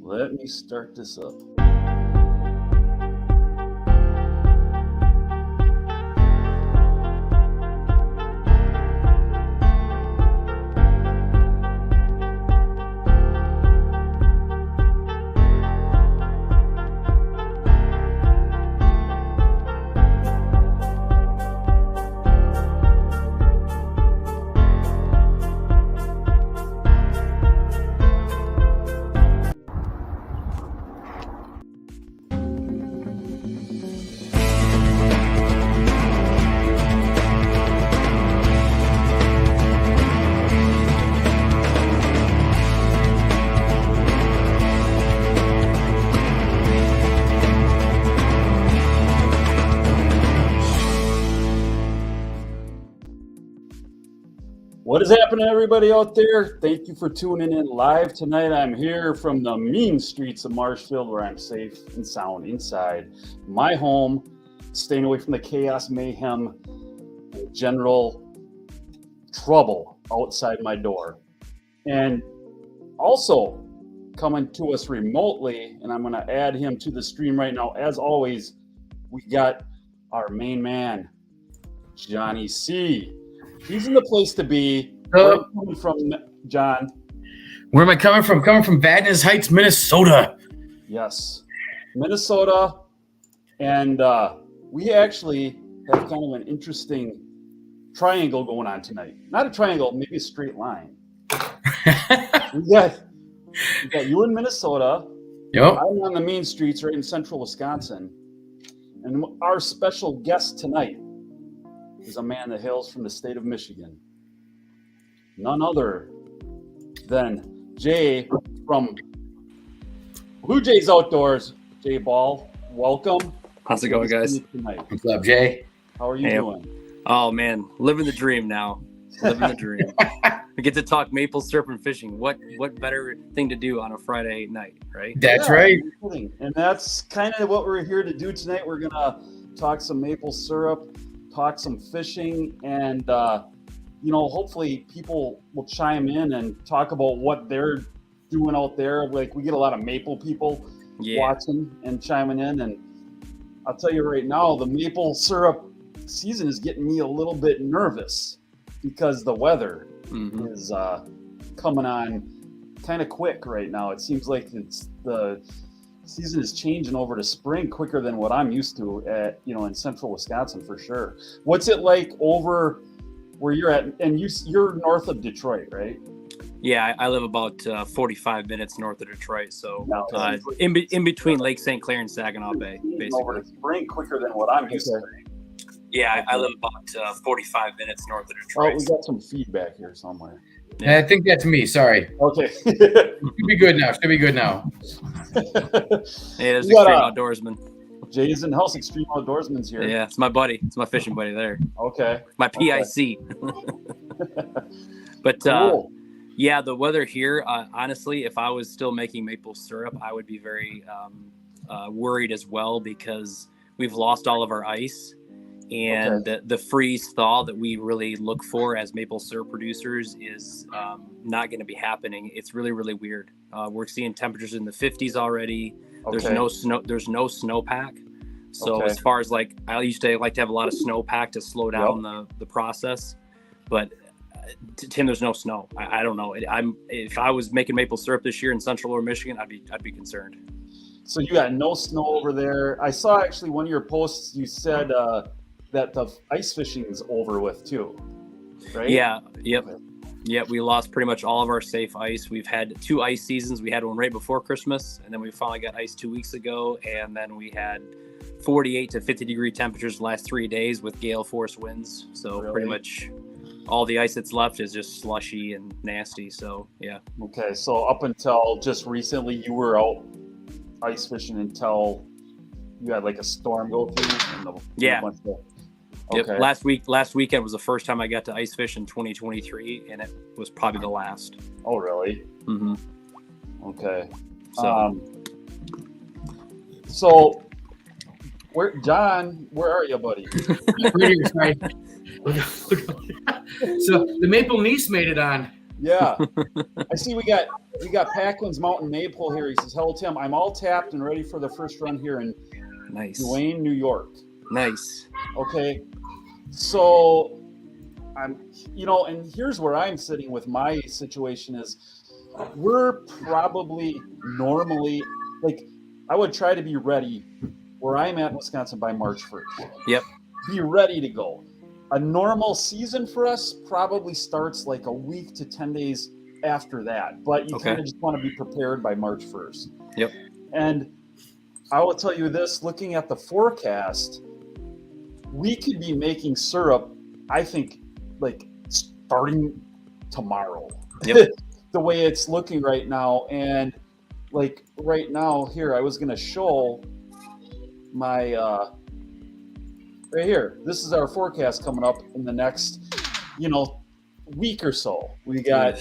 Let me start this up. What is happening, everybody out there? Thank you for tuning in live tonight. I'm here from the mean streets of Marshfield, where I'm safe and sound inside my home, staying away from the chaos, mayhem, and general trouble outside my door. And also coming to us remotely, and I'm going to add him to the stream right now. As always, we got our main man, Jonny C. He's in the place to be. Where are you coming from, John? Where am I coming from? Coming from Vadnais Heights, Minnesota. Yes, Minnesota. And we actually have kind of an interesting triangle going on tonight. Not a triangle, maybe a straight line. we got you in Minnesota. Yep. I'm on the main streets right in central Wisconsin. And our special guest tonight is a man that hails from the state of Michigan. None other than Jay from Blue Jays Outdoors. Jay Ball, welcome. How's it going, guys? What's up, Jay? How are you doing? Oh, man. Living the dream now. Living the dream. We get to talk maple syrup and fishing. What better thing to do on a Friday night, right? That's right. And that's kind of what we're here to do tonight. We're going to talk some maple syrup, talk some fishing, and hopefully people will chime in and talk about what they're doing out there. Like, we get a lot of maple people watching and chiming in, and I'll tell you right now, the maple syrup season is getting me a little bit nervous because the weather is coming on kind of quick right now. It seems like the season is changing over to spring quicker than what I'm used to in central Wisconsin for sure. What's it like over where you're at? And you're north of Detroit, right? Yeah, I live about 45 minutes north of Detroit, so in between Lake St. Clair and Saginaw Bay, basically. Over to spring quicker than what I'm used to. Yeah, I live about 45 minutes north of Detroit. Oh, we got some feedback here somewhere. Yeah. I think that's me. Sorry. Okay. Should be good now. Hey, there's Extreme Outdoorsman. Jay's in the house. Extreme Outdoorsman's here. Yeah, it's my buddy. It's my fishing buddy there. Okay. My PIC. But cool. Yeah, the weather here, honestly, if I was still making maple syrup, I would be very worried as well, because we've lost all of our ice. And the freeze thaw that we really look for as maple syrup producers is not going to be happening. It's really, really weird. We're seeing temperatures in the 50s already. There's no snow. There's no snowpack. So as far as I used to like to have a lot of snowpack to slow down the process, but Tim, there's no snow. I don't know. If I was making maple syrup this year in central or Michigan, I'd be concerned. So you got no snow over there. I saw actually one of your posts. You said that the ice fishing is over with too, right? Yeah. Yep. Yep. We lost pretty much all of our safe ice. We've had 2 ice seasons. We had one right before Christmas, and then we finally got ice 2 weeks ago. And then we had 48 to 50 degree temperatures the last 3 days with gale force winds. So pretty much all the ice that's left is just slushy and nasty. So yeah. Okay. So up until just recently, you were out ice fishing until you had a storm go through. Yep. Last weekend was the first time I got to ice fish in 2023, and it was probably the last. Oh, really? Mm-hmm. Okay. So John, where are you, buddy? So the Maple Niece made it on Yeah. I see we got Packlin's Mountain Maple here. He says, "Hello, Tim. I'm all tapped and ready for the first run here in Nice. Duane, New York." Nice. Okay. So I'm, and here's where I'm sitting with my situation is we're probably normally, like, I would try to be ready where I'm at in Wisconsin by March 1st. Yep. Be ready to go. A normal season for us probably starts like a week to 10 days after that, but you kind of just want to be prepared by March 1st. Yep. And I will tell you this, looking at the forecast, we could be making syrup, I think, like starting tomorrow. Yep. The way it's looking right now. And like right now here, I was going to show my, right here. This is our forecast coming up in the next, week or so. We got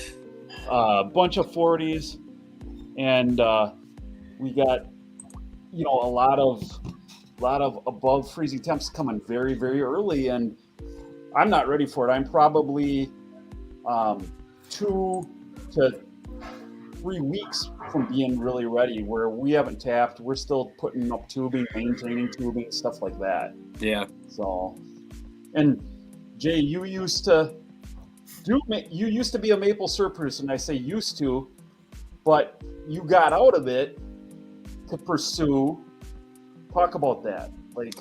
a bunch of 40s and we got, a lot of above freezing temps coming very, very early, and I'm not ready for it. I'm probably 2 to 3 weeks from being really ready, where we haven't tapped. We're still putting up tubing, maintaining tubing, stuff like that. Yeah. So, and Jay, you used to be a maple syrup producer, and I say used to, but you got out of it to pursue. Talk about that. Like,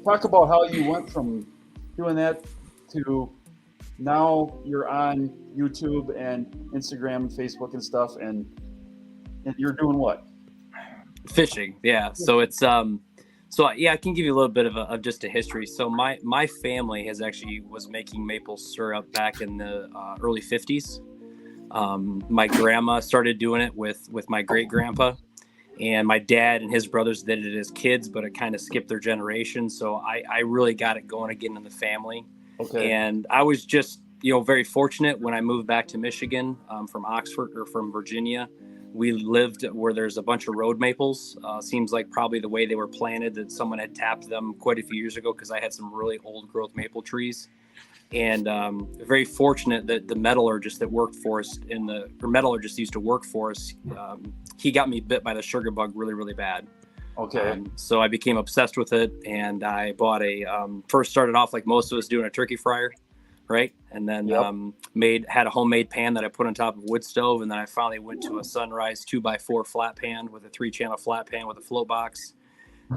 talk about how you went from doing that to now you're on YouTube and Instagram and Facebook and stuff, and you're doing what? Fishing. Yeah. So it's I can give you a little bit of just a history. So my family was making maple syrup back in the early 50s. My grandma started doing it with my great grandpa. And my dad and his brothers did it as kids, but it kind of skipped their generation. So I really got it going again in the family. Okay. And I was just, very fortunate when I moved back to Michigan from Oxford or from Virginia. We lived where there's a bunch of road maples. Seems like probably the way they were planted, that someone had tapped them quite a few years ago, because I had some really old growth maple trees. And very fortunate that the metallurgist that worked for us metallurgist used to work for us, he got me bit by the sugar bug really, really bad. Okay. So I became obsessed with it, and I bought first started off like most of us doing a turkey fryer, right? And then had a homemade pan that I put on top of a wood stove, and then I finally went to a Sunrise 2x4 flat pan with a 3-channel flat pan with a float box.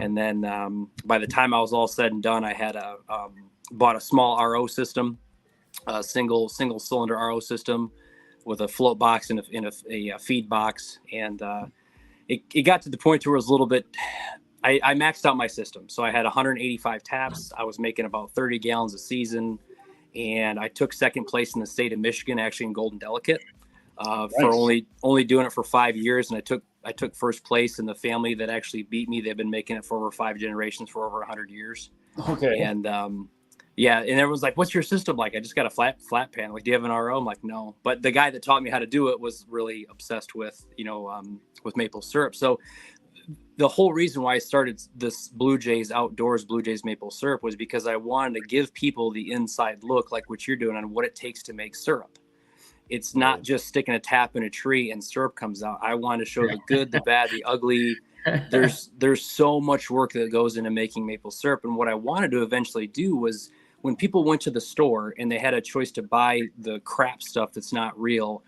And then by the time I was all said and done, I had bought a small RO system, a single cylinder RO system with a float box and a feed box. And it got to the point where it was a little bit, I maxed out my system. So I had 185 taps. I was making about 30 gallons a season. And I took second place in the state of Michigan, actually in Golden Delicate, Nice. for only doing it for 5 years. And I took first place in the family that actually beat me. They've been making it for over 5 generations for over 100 years. Okay. And and everyone's like, "What's your system like?" I just got a flat pan. Like, do you have an RO? I'm like, no. But the guy that taught me how to do it was really obsessed with with maple syrup. So the whole reason why I started this Blue Jays maple syrup was because I wanted to give people the inside look, like what you're doing, on what it takes to make syrup. It's not just sticking a tap in a tree and syrup comes out. I want to show the good, the bad, the ugly. There's so much work that goes into making maple syrup. And what I wanted to eventually do was, when people went to the store and they had a choice to buy the crap stuff that's not real,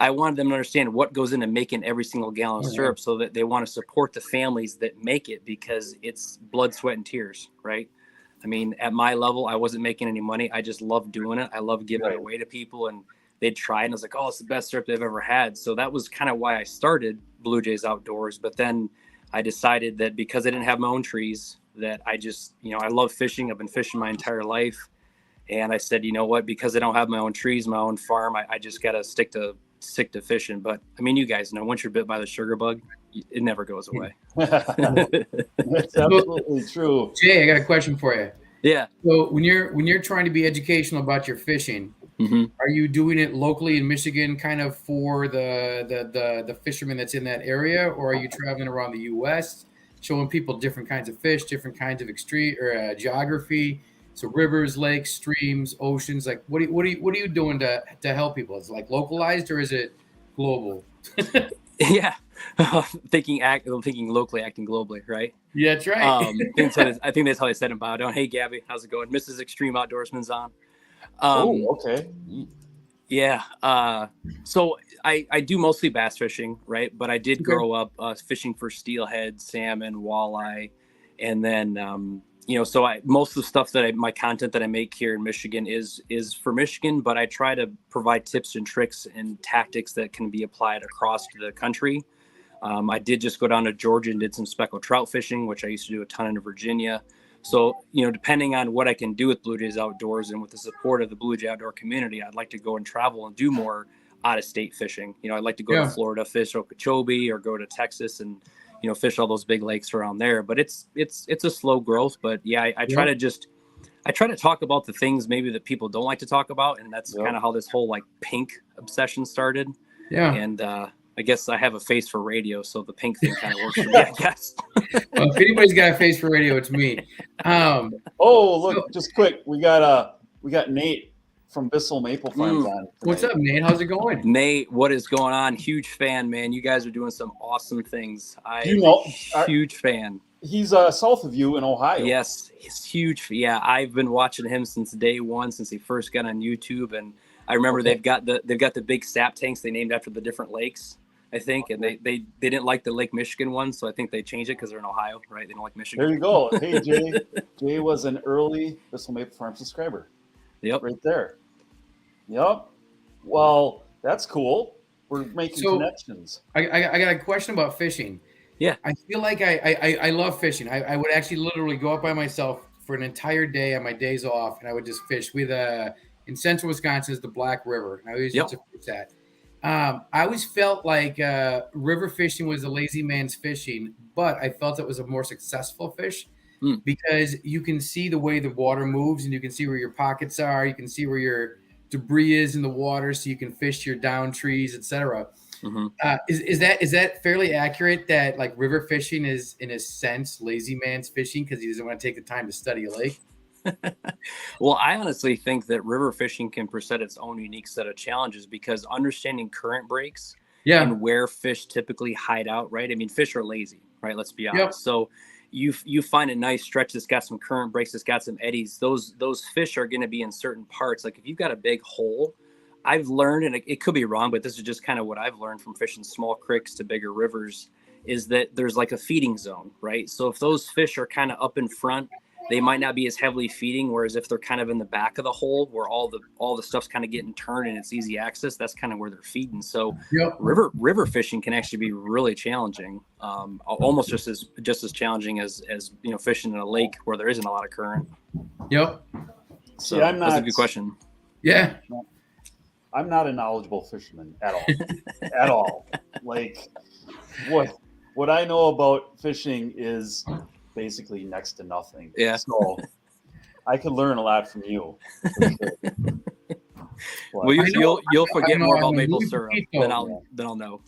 I wanted them to understand what goes into making every single gallon of syrup, so that they want to support the families that make it, because it's blood, sweat, and tears, right? I mean, at my level, I wasn't making any money. I just loved doing it. I loved giving it away to people, and they'd try it, and I was like, oh, it's the best syrup they've ever had. So that was kind of why I started Blue Jays Outdoors. But then I decided that because I didn't have my own trees, that I just, I love fishing. I've been fishing my entire life. And I said, you know what, because I don't have my own trees, my own farm, I just got to stick to fishing. But I mean, you guys know, once you're bit by the sugar bug, it never goes away. That's absolutely true. Jay, I got a question for you. Yeah. So when you're trying to be educational about your fishing, are you doing it locally in Michigan, kind of for the fishermen that's in that area, or are you traveling around the U.S. showing people different kinds of fish, different kinds of extreme or geography, So rivers, lakes, streams, oceans. Like, what are you doing to help people? Is it like localized or is it global? Yeah, thinking locally, acting globally, right? Yeah, that's right. I think that's how they said in Bow Down. Hey, Gabby, how's it going? Mrs. Extreme Outdoorsman's on. Okay. Yeah. So I do mostly bass fishing, right? But I did grow up fishing for steelhead, salmon, walleye, and then so most of the stuff my content that I make here in Michigan is for Michigan, but I try to provide tips and tricks and tactics that can be applied across the country. I did just go down to Georgia and did some speckled trout fishing, which I used to do a ton in Virginia. So, depending on what I can do with Blue Jays Outdoors and with the support of the Blue Jay Outdoor community, I'd like to go and travel and do more out-of-state fishing. I'd like to go to Florida, fish Okeechobee, or go to Texas and, fish all those big lakes around there. But it's a slow growth. But yeah, I try to talk about the things maybe that people don't like to talk about, and that's kind of how this whole like pink obsession started. Yeah, and I guess I have a face for radio, so the pink thing kind of works for me, I guess. Well, if anybody's got a face for radio, it's me. Look, just quick, we got Nate from Bissell Maple Farms on tonight. What's up, Nate? How's it going? Nate, what is going on? Huge fan, man. You guys are doing some awesome things. Huge fan. He's south of you in Ohio. Yes, he's huge. Yeah, I've been watching him since day one, since he first got on YouTube, and I remember they've got the big sap tanks they named after the different lakes, I think, and they didn't like the Lake Michigan one, so I think they changed it because they're in Ohio, right? They don't like Michigan. There you go. Hey, Jay was an early Bissell Maple Farm subscriber. Yep. Right there. Yep. Well, that's cool. We're making connections. I got a question about fishing. Yeah. I feel like I love fishing. I would actually literally go out by myself for an entire day on my days off, and I would just fish with in central Wisconsin is the Black River. And I always used to fish that. I always felt like river fishing was a lazy man's fishing, but I felt it was a more successful fish because you can see the way the water moves and you can see where your pockets are. You can see where your debris is in the water, so you can fish your down trees, etc. Mm-hmm. Is that fairly accurate that like river fishing is in a sense lazy man's fishing because he doesn't want to take the time to study a lake? Well, I honestly think that river fishing can present its own unique set of challenges because understanding current breaks and where fish typically hide out, right? I mean, fish are lazy, right? Let's be honest. Yep. So you find a nice stretch that's got some current breaks, that's got some eddies. Those fish are going to be in certain parts. Like if you've got a big hole, I've learned, and it could be wrong, but this is just kind of what I've learned from fishing small creeks to bigger rivers, is that there's like a feeding zone, right? So if those fish are kind of up in front, they might not be as heavily feeding, whereas if they're kind of in the back of the hole where all the stuff's kind of getting turned and it's easy access, that's kind of where they're feeding. So river fishing can actually be really challenging, almost just as challenging as fishing in a lake where there isn't a lot of current. Yep. So that's a good question. Yeah. I'm not a knowledgeable fisherman at all. At all. Like what I know about fishing is basically next to nothing. Yeah. So I could learn a lot from you. For sure. Well, you'll forget more about maple syrup than I'll know.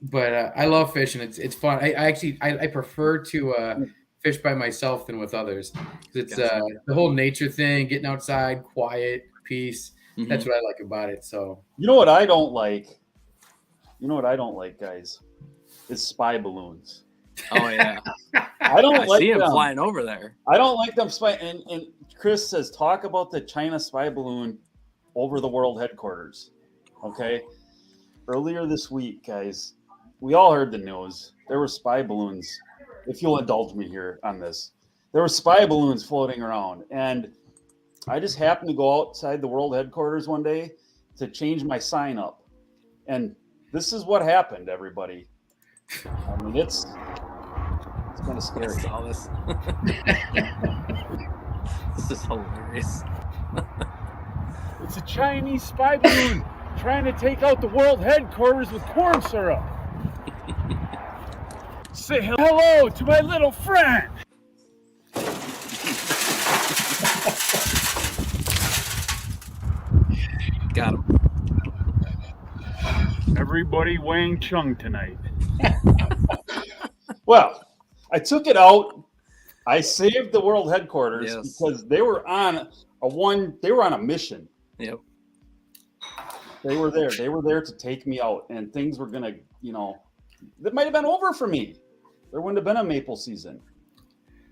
But I love fishing. It's fun. I prefer to fish by myself than with others. It's the whole nature thing, getting outside, quiet, peace. Mm-hmm. That's what I like about it. So you know what I don't like, guys, is spy balloons. Oh yeah. I don't like see them flying over there. I don't like them and Chris says talk about the China spy balloon over the world headquarters. Okay. Earlier this week, guys, we all heard the news. There were spy balloons. If you'll indulge me here on this, there were spy balloons floating around, and I just happened to go outside the world headquarters one day to change my sign up. And this is what happened, everybody. I mean, it's kind of scary. I saw this. This is hilarious. It's a Chinese spy balloon trying to take out the world headquarters with corn syrup. Say hello to my little friend. Got him. Everybody Wang Chung tonight. Well, I took it out I saved the world headquarters because they were on a mission. Yep. They were there. They were there to take me out, and things were gonna, that might have been over for me. There wouldn't have been a maple season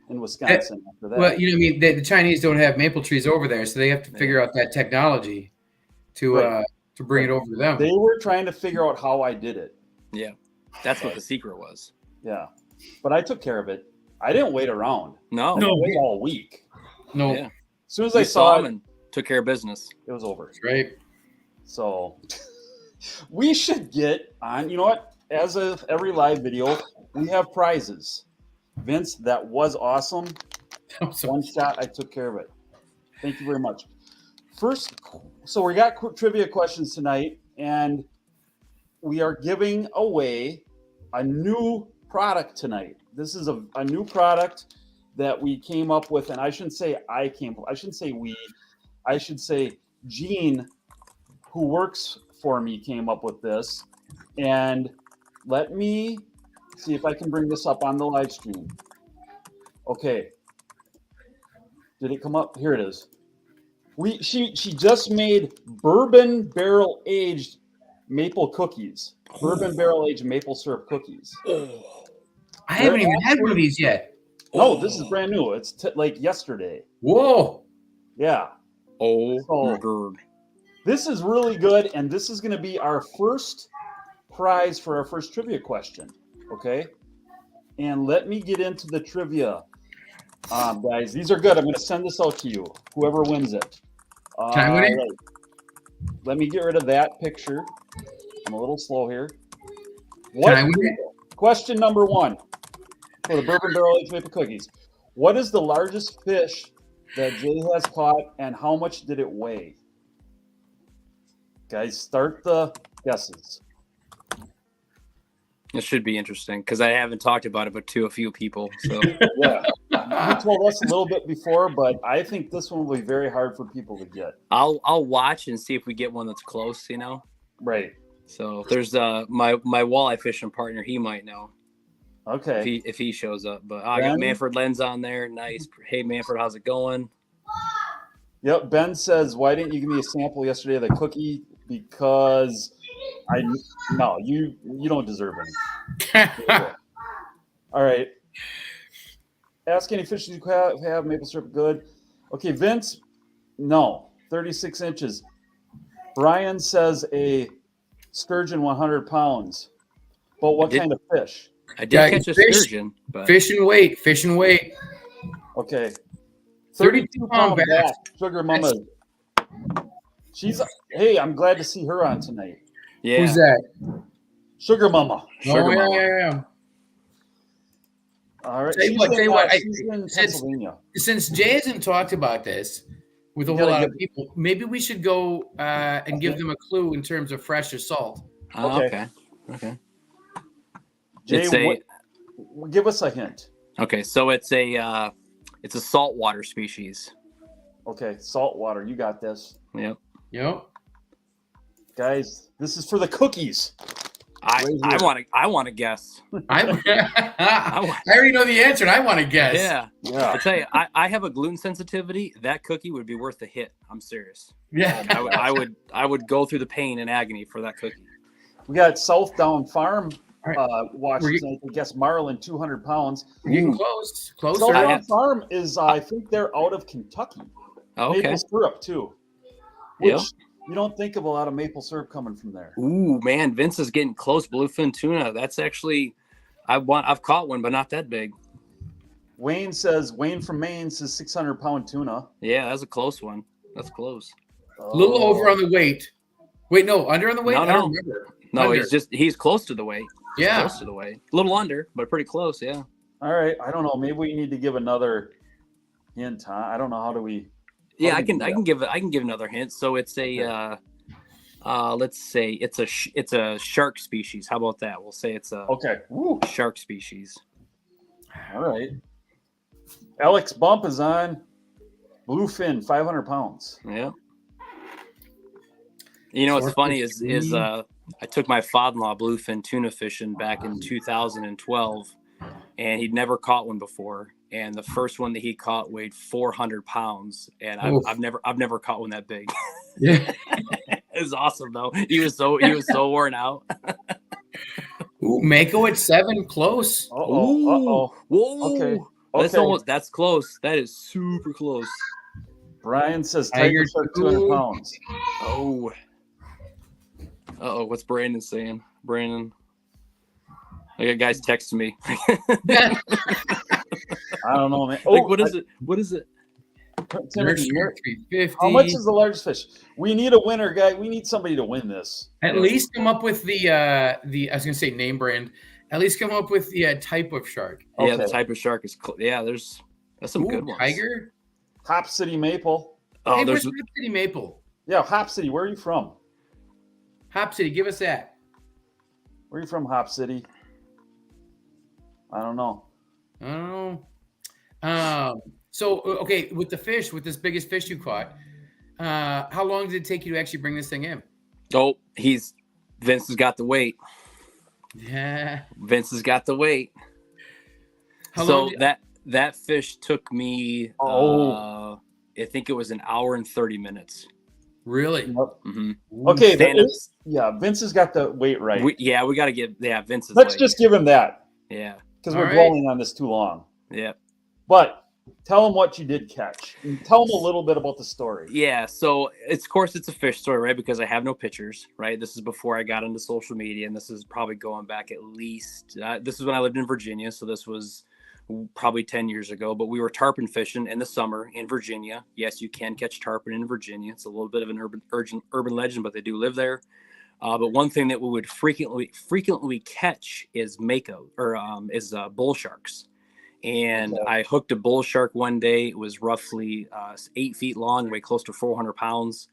in Wisconsin after that. Well, the Chinese don't have maple trees over there, so they have to figure out that technology to bring it over to them. They were trying to figure out how I did it. Yeah, that's what the secret was. Yeah, but I took care of it. I didn't wait around. No, I didn't wait all week. No. Yeah. As soon as I saw them and took care of business, it was over. That's right. So we should get on. You know what? As of every live video, we have prizes. Vince, that was awesome. One shot, I took care of it. Thank you very much. First, so we got trivia questions tonight, and we are giving away a new product tonight. This is a new product that we came up with, and I shouldn't say we. I should say Gene, who works for me, came up with this. And let me see if I can bring this up on the live stream. Okay. Did it come up? Here it is. She just made bourbon barrel aged maple cookies. Bourbon barrel aged maple syrup cookies. I haven't even had one of these yet. No, this is brand new. It's like yesterday. Whoa. Yeah. Oh, this is really good, and this is going to be our first prize for our first trivia question. Okay. And let me get into the trivia. Guys, these are good. I'm going to send this out to you, whoever wins it. Can I win it? Let me get rid of that picture. I'm a little slow here. Can I win it? Question number 1 for the bourbon barrel aged maple cookies. What is the largest fish that Jay has caught, and how much did it weigh? Guys, start the guesses. It should be interesting because I haven't talked about it, but to a few people. So yeah, you told us a little bit before, but I think this one will be very hard for people to get. I'll watch and see if we get one that's close. Right. So there's my walleye fishing partner. He might know. Okay. If he shows up, but I got Manfred Lenz on there. Nice. Hey Manfred, how's it going? Yep. Ben says, "Why didn't you give me a sample yesterday of the cookie?" Because you don't deserve any. All right. Ask any fish you have maple syrup good. Okay, Vince, no, 36 inches. Brian says a sturgeon 100 pounds. But what kind of fish? I did catch a sturgeon. But... Fish and weight. Okay. 32-pound bass. Sugar Mama. Hey, I'm glad to see her on tonight. Yeah. Who's that? Sugar Mama. Yeah. All right. Tell you what, she's in Pennsylvania. Since Jay hasn't talked about this with a whole lot of people, maybe we should go and give them a clue in terms of fresh or salt. Okay. Jay, give us a hint. Okay, so it's a saltwater species. Okay, saltwater. You got this. Yep. Guys, this is for the cookies. I want to guess. I already know the answer, and I want to guess. Yeah. I tell you, I have a gluten sensitivity. That cookie would be worth the hit. I'm serious. Yeah. I would go through the pain and agony for that cookie. We got Southdown Farm. Right. Washington. I guess Marlin, 200 pounds. We're getting close. Closer. Southdown Farm is, I think they're out of Kentucky. Okay. Maple syrup too. Which you don't think of a lot of maple syrup coming from there. Ooh, man, Vince is getting close. Bluefin tuna. That's actually, I've caught one, but not that big. Wayne from Maine says 600-pound tuna. Yeah, that's a close one. That's close. A little over on the weight. Wait, no, under on the weight? No. I don't remember. No, under. he's close to the weight. Yeah. Close to the weight. A little under, but pretty close, yeah. All right. I don't know. Maybe we need to give another hint, huh? I don't know. How do we... Yeah, I can give another hint. So it's a let's say it's a shark species. How about that? We'll say it's a shark species. All right. Alex Bump is on. Bluefin, 500 pounds. Yeah. You know what's funny is I took my father-in-law bluefin tuna fishing back in 2012, and he'd never caught one before. and the first one that he caught weighed 400 pounds, and I've never caught one that big. Yeah. It was awesome though. He was so worn out. Ooh, Mako at 7, close. Whoa! Okay. That's close. That is super close. Brian says tiger shark 200 pounds. Oh. What's Brandon saying? Brandon. I got guys texting me. I don't know, man. Like, what is it? What is it? Timothy, 350. how much is the largest fish? We need a winner, guy. We need somebody to win this. At least come up with the I was gonna say name brand. At least come up with the type of shark. Yeah, the type of shark is that's some good ones. Tiger. Hop City Maple. Oh, hey, where's Hop City Maple? Yeah, Hop City. Where are you from? Hop City, give us that. Where are you from, Hop City? I don't know. So, okay, with the fish, with this biggest fish you caught, how long did it take you to actually bring this thing in? Oh, Vince has got the weight. Yeah. Vince has got the weight. That fish took me, I think it was an hour and 30 minutes. Really? Mm-hmm. Okay. Vince has got the weight right. We got to give Vince's. Let's just give him that. Yeah. Because we're dwelling on this too long. Yeah. But tell him what you did catch. And tell him a little bit about the story. Yeah. So, of course, it's a fish story, right? Because I have no pictures, right? This is before I got into social media. And this is probably going back at least, this is when I lived in Virginia. So this was probably 10 years ago. But we were tarpon fishing in the summer in Virginia. Yes, you can catch tarpon in Virginia. It's a little bit of an urban legend, but they do live there. But one thing that we would frequently catch is mako, or bull sharks. And I hooked a bull shark one day. It was roughly 8 feet long, weighed close to 400 pounds.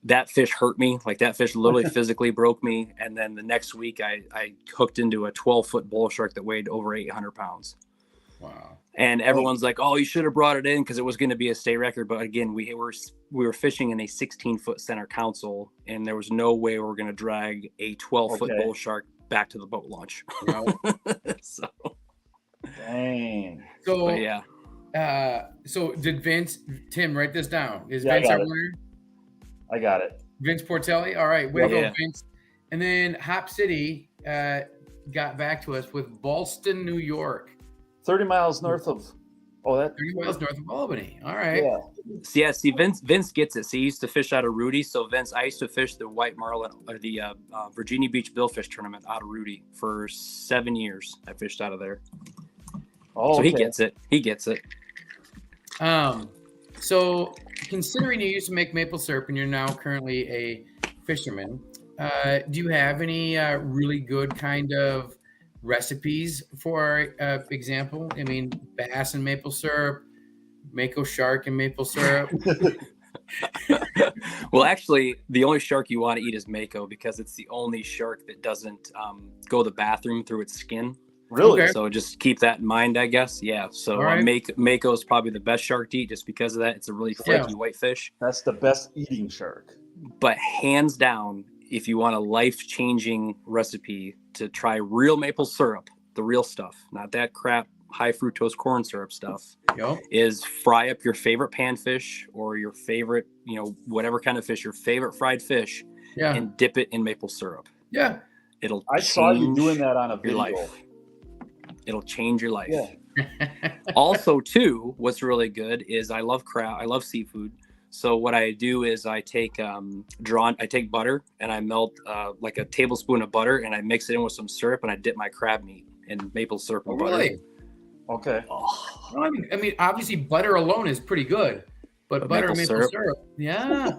That fish hurt me. Like, that fish literally physically broke me. And then the next week I hooked into a 12-foot bull shark that weighed over 800 pounds. Wow. And everyone's like, oh, you should have brought it in because it was going to be a state record. But again, we were fishing in a 16-foot center console, and there was no way we were going to drag a 12-foot bull shark back to the boat launch. Wow. So, dang. So, but yeah. So did Tim, write this down. Is Yeah, Vince our winner? I got it. Vince Portelli? All right. Way to go, Vince. And then Hop City got back to us with Ballston, New York. 30 miles north of 30 miles north of Albany. All right. Yeah. See, Vince gets it. So he used to fish out of Rudy. So Vince, I used to fish the white marlin or the Virginia Beach billfish tournament out of Rudy for 7 years. I fished out of there. Oh, so he gets it. He gets it. So considering you used to make maple syrup and you're now currently a fisherman, do you have any really good kind of recipes for example? I mean, bass and maple syrup, mako shark and maple syrup. Well, actually, the only shark you want to eat is mako because it's the only shark that doesn't go to the bathroom through its skin. Really? Okay. So just keep that in mind, I guess. Yeah. So mako is probably the best shark to eat just because of that. It's a really flaky white fish. That's the best eating shark. But hands down, if you want a life-changing recipe to try real maple syrup, the real stuff, not that crap high fructose corn syrup stuff, is fry up your favorite panfish or your favorite, whatever kind of fish, your favorite fried fish, and dip it in maple syrup. Yeah. I saw you doing that on a video. Life. It'll change your life. Yeah. Also, too, what's really good is I love crab. I love seafood. So what I do is I take butter and I melt like a tablespoon of butter and I mix it in with some syrup and I dip my crab meat in maple syrup and butter. Really? Okay. Oh. I mean, obviously butter alone is pretty good, but butter and maple syrup. Yeah.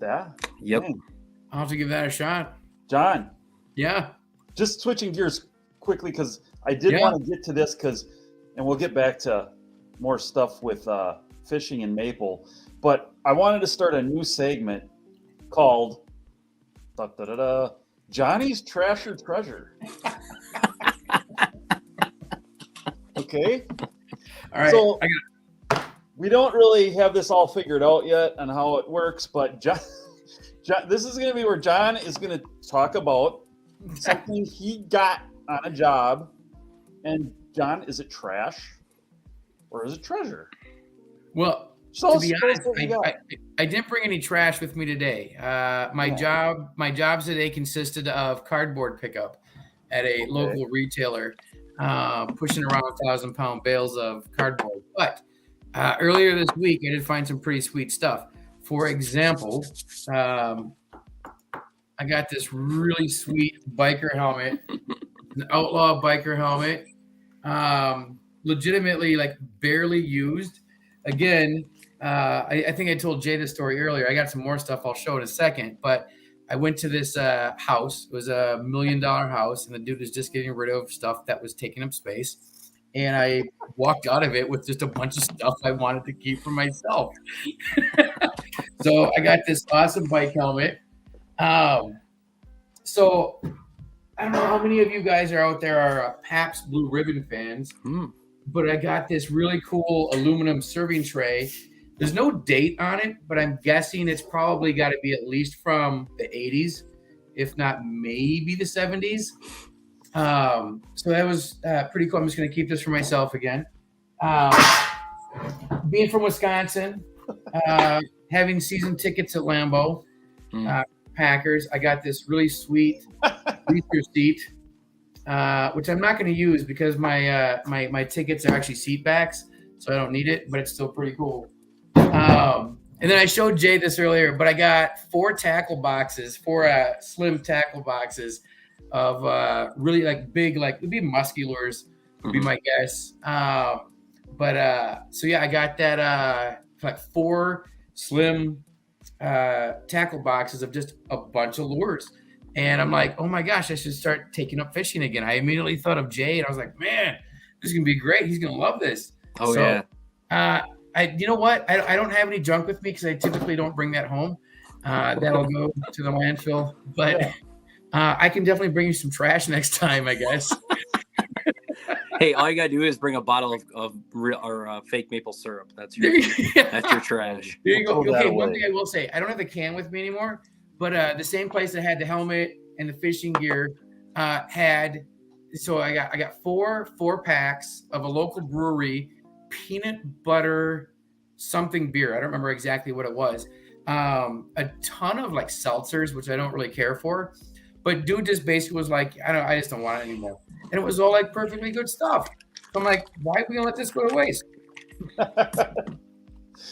Yeah. Yep. Dang. I'll have to give that a shot. John. Yeah. Just switching gears quickly because I did want to get to this and we'll get back to more stuff with fishing and maple, but I wanted to start a new segment called Johnny's Trash or Treasure. Okay. All right. So we don't really have this all figured out yet on how it works, but John, this is going to be where John is going to talk about something he got on a job. And John, is it trash or is it treasure? Well, So to be honest, I didn't bring any trash with me today. My jobs today consisted of cardboard pickup at a local retailer, pushing around 1,000-pound bales of cardboard. But earlier this week, I did find some pretty sweet stuff. For example, I got this really sweet biker helmet, an outlaw biker helmet, legitimately like barely used. Again, I think I told Jay this story earlier. I got some more stuff I'll show in a second, but I went to this house. It was a $1 million house, and the dude was just getting rid of stuff that was taking up space. And I walked out of it with just a bunch of stuff I wanted to keep for myself. So I got this awesome bike helmet. So I don't know how many of you guys are out there are Pabst Blue Ribbon fans, but I got this really cool aluminum serving tray. There's no date on it, but I'm guessing it's probably got to be at least from the 80s, if not maybe the 70s. So that was pretty cool. I'm just going to keep this for myself again. Being from Wisconsin, having season tickets at Lambeau, Packers, I got this really sweet bleacher seat, which I'm not going to use because my tickets are actually seat backs, so I don't need it, but it's still pretty cool. And then I showed Jay this earlier, but I got four slim tackle boxes of really like big, like it'd be musky lures, would be my guess. So yeah, I got that like four slim tackle boxes of just a bunch of lures. And I'm like, oh my gosh, I should start taking up fishing again. I immediately thought of Jay, and I was like, man, this is gonna be great. He's gonna love this. You know what? I don't have any junk with me because I typically don't bring that home. That'll go to the landfill. But I can definitely bring you some trash next time, I guess. Hey, all you gotta do is bring a bottle of real or fake maple syrup. That's your trash. There you go. Okay, one thing I will say, I don't have the can with me anymore, but the same place that had the helmet and the fishing gear had. So I got four packs of a local brewery peanut butter something beer. I don't remember exactly what it was. A ton of like seltzers, which I don't really care for. But dude just basically was like, I just don't want it anymore. And it was all like perfectly good stuff. So I'm like, why are we gonna let this go to waste?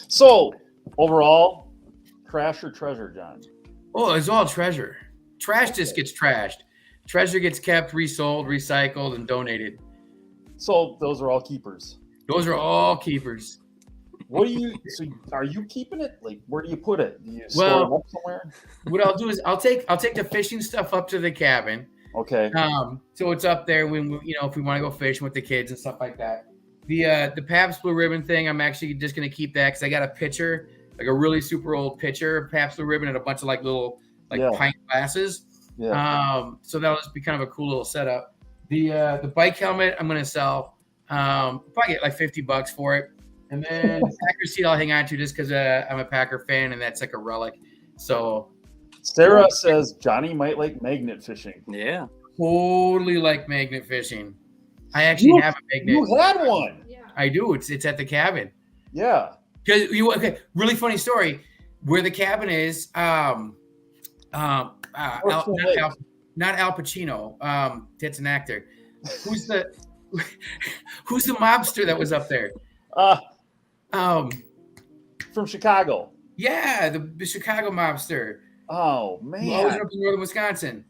So overall, trash or treasure, John? Oh, it's all treasure. Trash just gets trashed. Treasure gets kept, resold, recycled, and donated. So those are all keepers. Those are all keepers. So are you keeping it? Like, where do you put it? Do you store it up somewhere? What I'll do is I'll take the fishing stuff up to the cabin. Okay. So it's up there when if we want to go fishing with the kids and stuff like that. The Pabst Blue Ribbon thing, I'm actually just gonna keep that because I got a pitcher, like a really super old pitcher of Pabst Blue Ribbon and a bunch of like little pint glasses. Yeah. So that'll just be kind of a cool little setup. The bike helmet I'm gonna sell. Probably get like $50 for it. And then the Packer seat I'll hang on to just because I'm a Packer fan and that's like a relic. So Sarah says Johnny might like magnet fishing. Yeah. Totally like magnet fishing. I actually have a magnet. You had one. Yeah. I do. It's at the cabin. Yeah. Because really funny story. Where the cabin is, not Al Pacino. That's an actor. Who's the mobster that was up there? From Chicago. Yeah, the Chicago mobster. Oh man, always up in northern Wisconsin.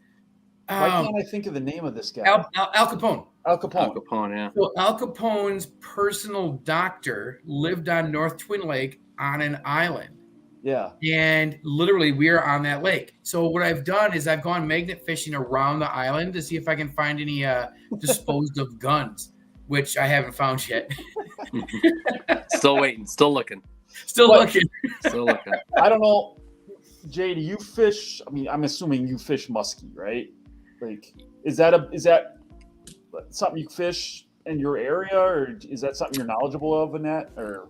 Why can't I think of the name of this guy? Al Capone. Al Capone. Al Capone, yeah. So Al Capone's personal doctor lived on North Twin Lake on an island. Yeah. And literally we are on that lake. So what I've done is I've gone magnet fishing around the island to see if I can find any disposed of guns, which I haven't found yet. Still waiting, still looking. Still looking. I don't know. Jay, do you fish? I mean, I'm assuming you fish muskie, right? Like, is that something you fish in your area, or is that something you're knowledgeable of, Annette? Or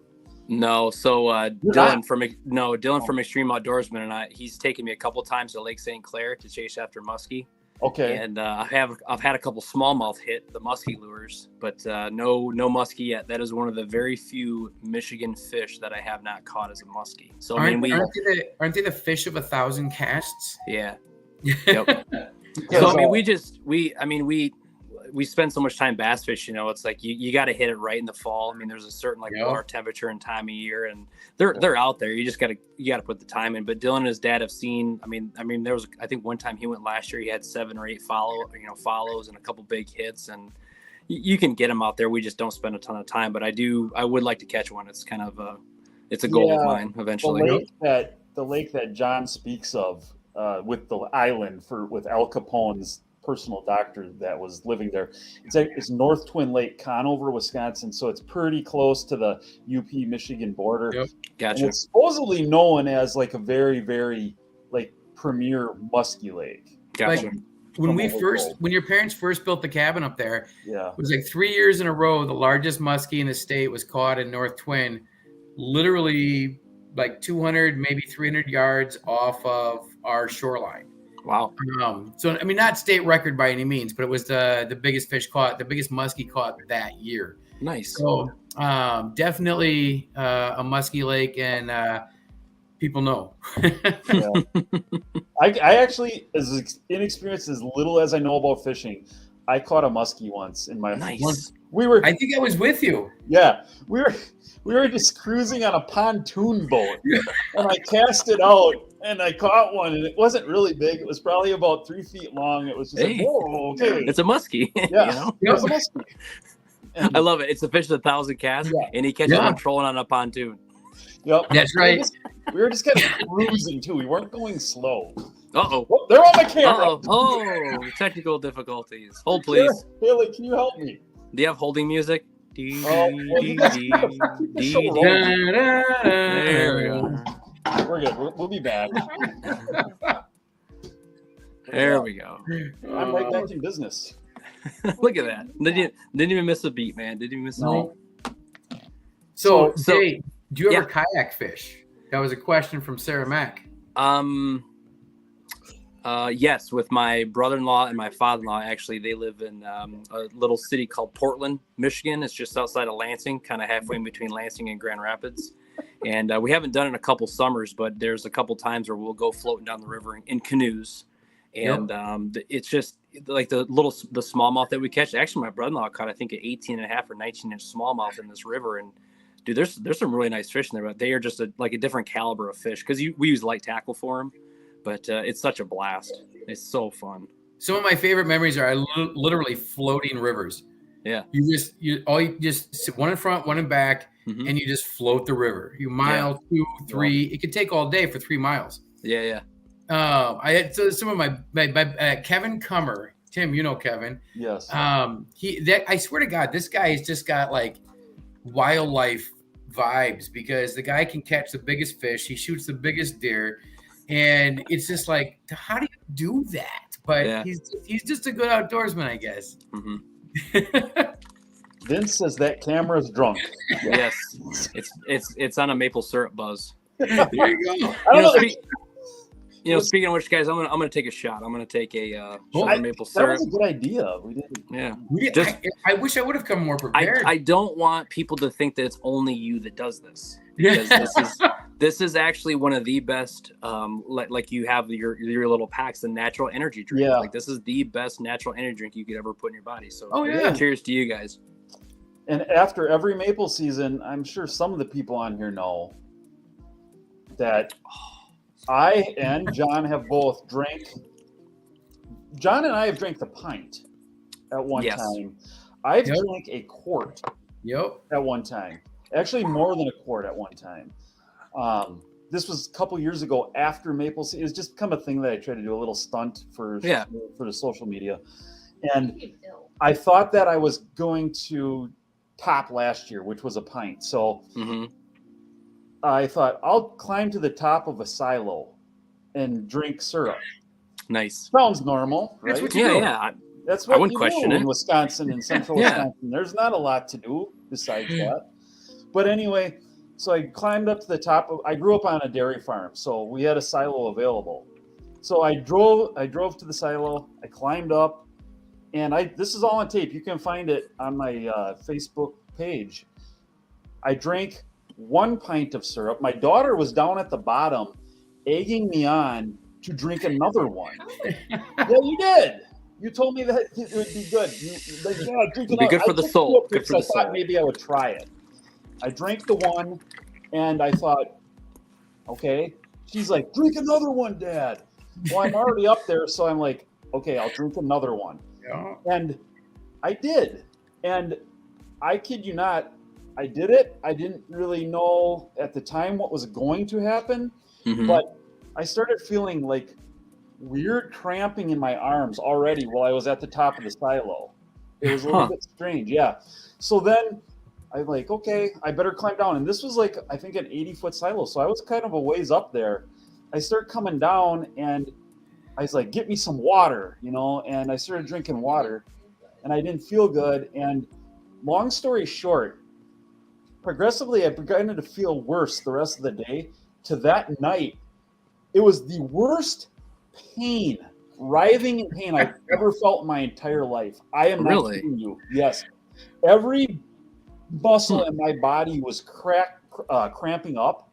no? So Dylan from Extreme Outdoorsman and he's taken me a couple times to Lake St. Clair to chase after muskie. Okay. And I've had a couple smallmouth hit the muskie lures, but no muskie yet. That is one of the very few Michigan fish that I have not caught as a muskie. So aren't they the fish of 1,000 casts? Yeah. Yep. Because, So I mean we spend so much time bass fishing. It's like you got to hit it right in the fall. I mean, there's a certain water temperature and time of year, and they're out there. You got to put the time in. But Dylan and his dad have seen. I mean, there was, I think one time he went last year. He had 7 or 8 follows and a couple big hits, and you can get them out there. We just don't spend a ton of time. But I would like to catch one. It's kind of it's a goal of mine eventually. The lake that John speaks of with the island with Al Capone's personal doctor that was living there. It's North Twin Lake, Conover, Wisconsin. So it's pretty close to the UP Michigan border. Yep. Gotcha. And it's supposedly known as like a very, very premier muskie lake. Gotcha. Like when your parents first built the cabin up there, it was like 3 years in a row, the largest muskie in the state was caught in North Twin, literally like 200, maybe 300 yards off of our shoreline. Wow. So, I mean, not state record by any means, but it was the biggest fish caught, the biggest muskie caught that year. Nice. So definitely a muskie lake, and people know. I actually, as inexperienced as little as I know about fishing, I caught a muskie once in my Nice. I think I was with you. Yeah, we were just cruising on a pontoon boat, and I cast it out, and I caught one, and it wasn't really big. It was probably about 3 feet long. It was just whoa, okay. It's a muskie. Yeah, it was a muskie. I love it. It's a fish of 1,000 casts, and he catches one trolling on a pontoon. Yep, that's right. We were just kind of cruising too. We weren't going slow. Uh-oh. Oh, they're on my camera. Oh, technical difficulties. Hold, please. Haley, can you help me? Do you have holding music? There we go. We're good. We'll be back. There we go. I'm right back in business. Look at that. Didn't even miss a beat, man. Didn't even miss a beat. So, Jay, do you ever kayak fish? That was a question from Sarah Mack. Yes, with my brother-in-law and my father-in-law. Actually, they live in a little city called Portland, Michigan. It's just outside of Lansing, kind of halfway in between Lansing and Grand Rapids. And we haven't done it in a couple summers, but there's a couple times where we'll go floating down the river in canoes. And it's just like the smallmouth that we catch. Actually, my brother-in-law caught, I think, an 18.5 or 19-inch smallmouth in this river. And dude, there's some really nice fish in there, but they are just a different caliber of fish because we use light tackle for them. But it's such a blast. It's so fun. Some of my favorite memories are literally floating rivers. Yeah. You just sit one in front, one in back, and you just float the river. You mile, 2, 3. It could take all day for 3 miles. Yeah. I had some of my Kevin Cummer. Tim, you know Kevin. Yes. I swear to God, this guy has just got like wildlife vibes because the guy can catch the biggest fish. He shoots the biggest deer. And it's just like, how do you do that? But he's just a good outdoorsman, I guess. Vince says that camera's drunk. Yes, it's on a maple syrup buzz. There you go. Speaking of which, guys, I'm gonna take a shot. I'm gonna take a shot of maple syrup. That was a good idea. We didn't. Yeah. I wish I would have come more prepared. I don't want people to think that it's only you that does this. Because this is actually one of the best. Like you have your little packs, the natural energy drink. Yeah. Like this is the best natural energy drink you could ever put in your body. So cheers to you guys. And after every maple season, I'm sure some of the people on here know that I and John have both drank. John and I have drank the pint at one time. I've drank a quart. At one time. Actually, more than a quart at one time. This was a couple years ago after maple season. It's just become a thing that I try to do, a little stunt for the social media. And I thought that I was going to top last year, which was a pint. So I thought I'll climb to the top of a silo and drink syrup. Nice. Sounds normal, right? That's what you do. That's what I wouldn't you question do it. in Wisconsin and central Wisconsin. There's not a lot to do besides that. But anyway, so I climbed up to the top I grew up on a dairy farm, so we had a silo available. So I drove to the silo. I climbed up, and this is all on tape. You can find it on my Facebook page. I drank 1 pint of syrup. My daughter was down at the bottom, egging me on to drink another one. Yeah, you did. You told me that it would be good. It'd be good for the soul. Good for the soul. I thought maybe I would try it. I drank the one, and I thought, okay. She's like, drink another one, Dad. Well, I'm already up there, so I'm like, okay, I'll drink another one. Yeah. And I did. And I kid you not, I did it. I didn't really know at the time what was going to happen, but I started feeling like weird cramping in my arms already while I was at the top of the silo. It was a little bit strange, yeah. So then I'm like, okay, I better climb down. And this was like, I think an 80-foot silo. So I was kind of a ways up there. I start coming down and I was like, get me some water, and I started drinking water and I didn't feel good. And long story short, progressively I began to feel worse the rest of the day. To that night, it was the worst pain, writhing in pain I've ever felt in my entire life. I am not kidding you. Yes. Every muscle in my body was cramping up.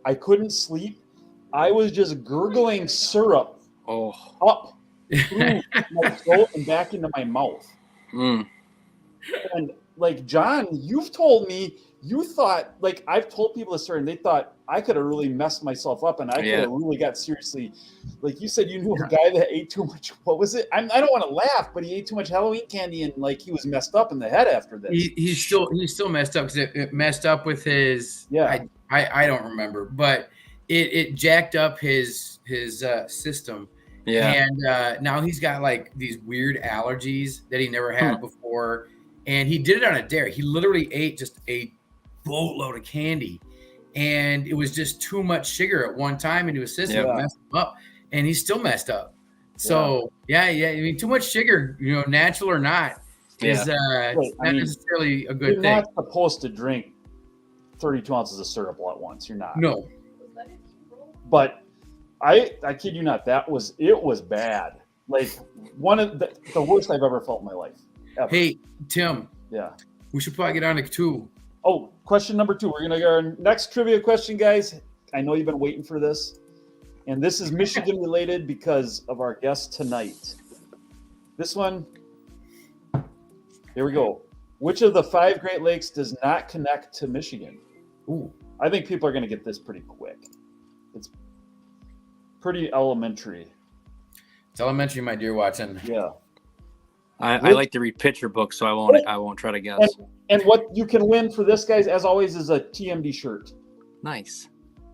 I couldn't sleep. I was just gurgling syrup up through my throat and back into my mouth. And like, John, you've told me you thought, like, I've told people this story and they thought I could have really messed myself up and I could have really got seriously, like you said, you knew a guy that ate too much. What was it? I don't want to laugh, but he ate too much Halloween candy and like he was messed up in the head after this. He's still messed up because it messed up with his. Yeah, I don't remember, but it jacked up his system. Yeah, and now he's got like these weird allergies that he never had before, and he did it on a dare. He literally ate just a boatload of candy. And it was just too much sugar at one time into his system, messed him up, and he's still messed up. So yeah. I mean, too much sugar, natural or not, is not necessarily a good thing. You're not supposed to drink 32 ounces of syrup all at once. You're not. No. But I kid you not, it was bad. Like one of the worst I've ever felt in my life. Ever. Hey, Tim. Yeah. We should probably get on to 2. Oh, question number 2. We're going to go our next trivia question, guys. I know you've been waiting for this. And this is Michigan related because of our guest tonight. This one, here we go. Which of the 5 Great Lakes does not connect to Michigan? Ooh, I think people are going to get this pretty quick. It's pretty elementary. It's elementary, my dear Watson. Yeah. I like to read picture books, so I won't try to guess. And what you can win for this, guys, as always, is a TMD shirt. Nice.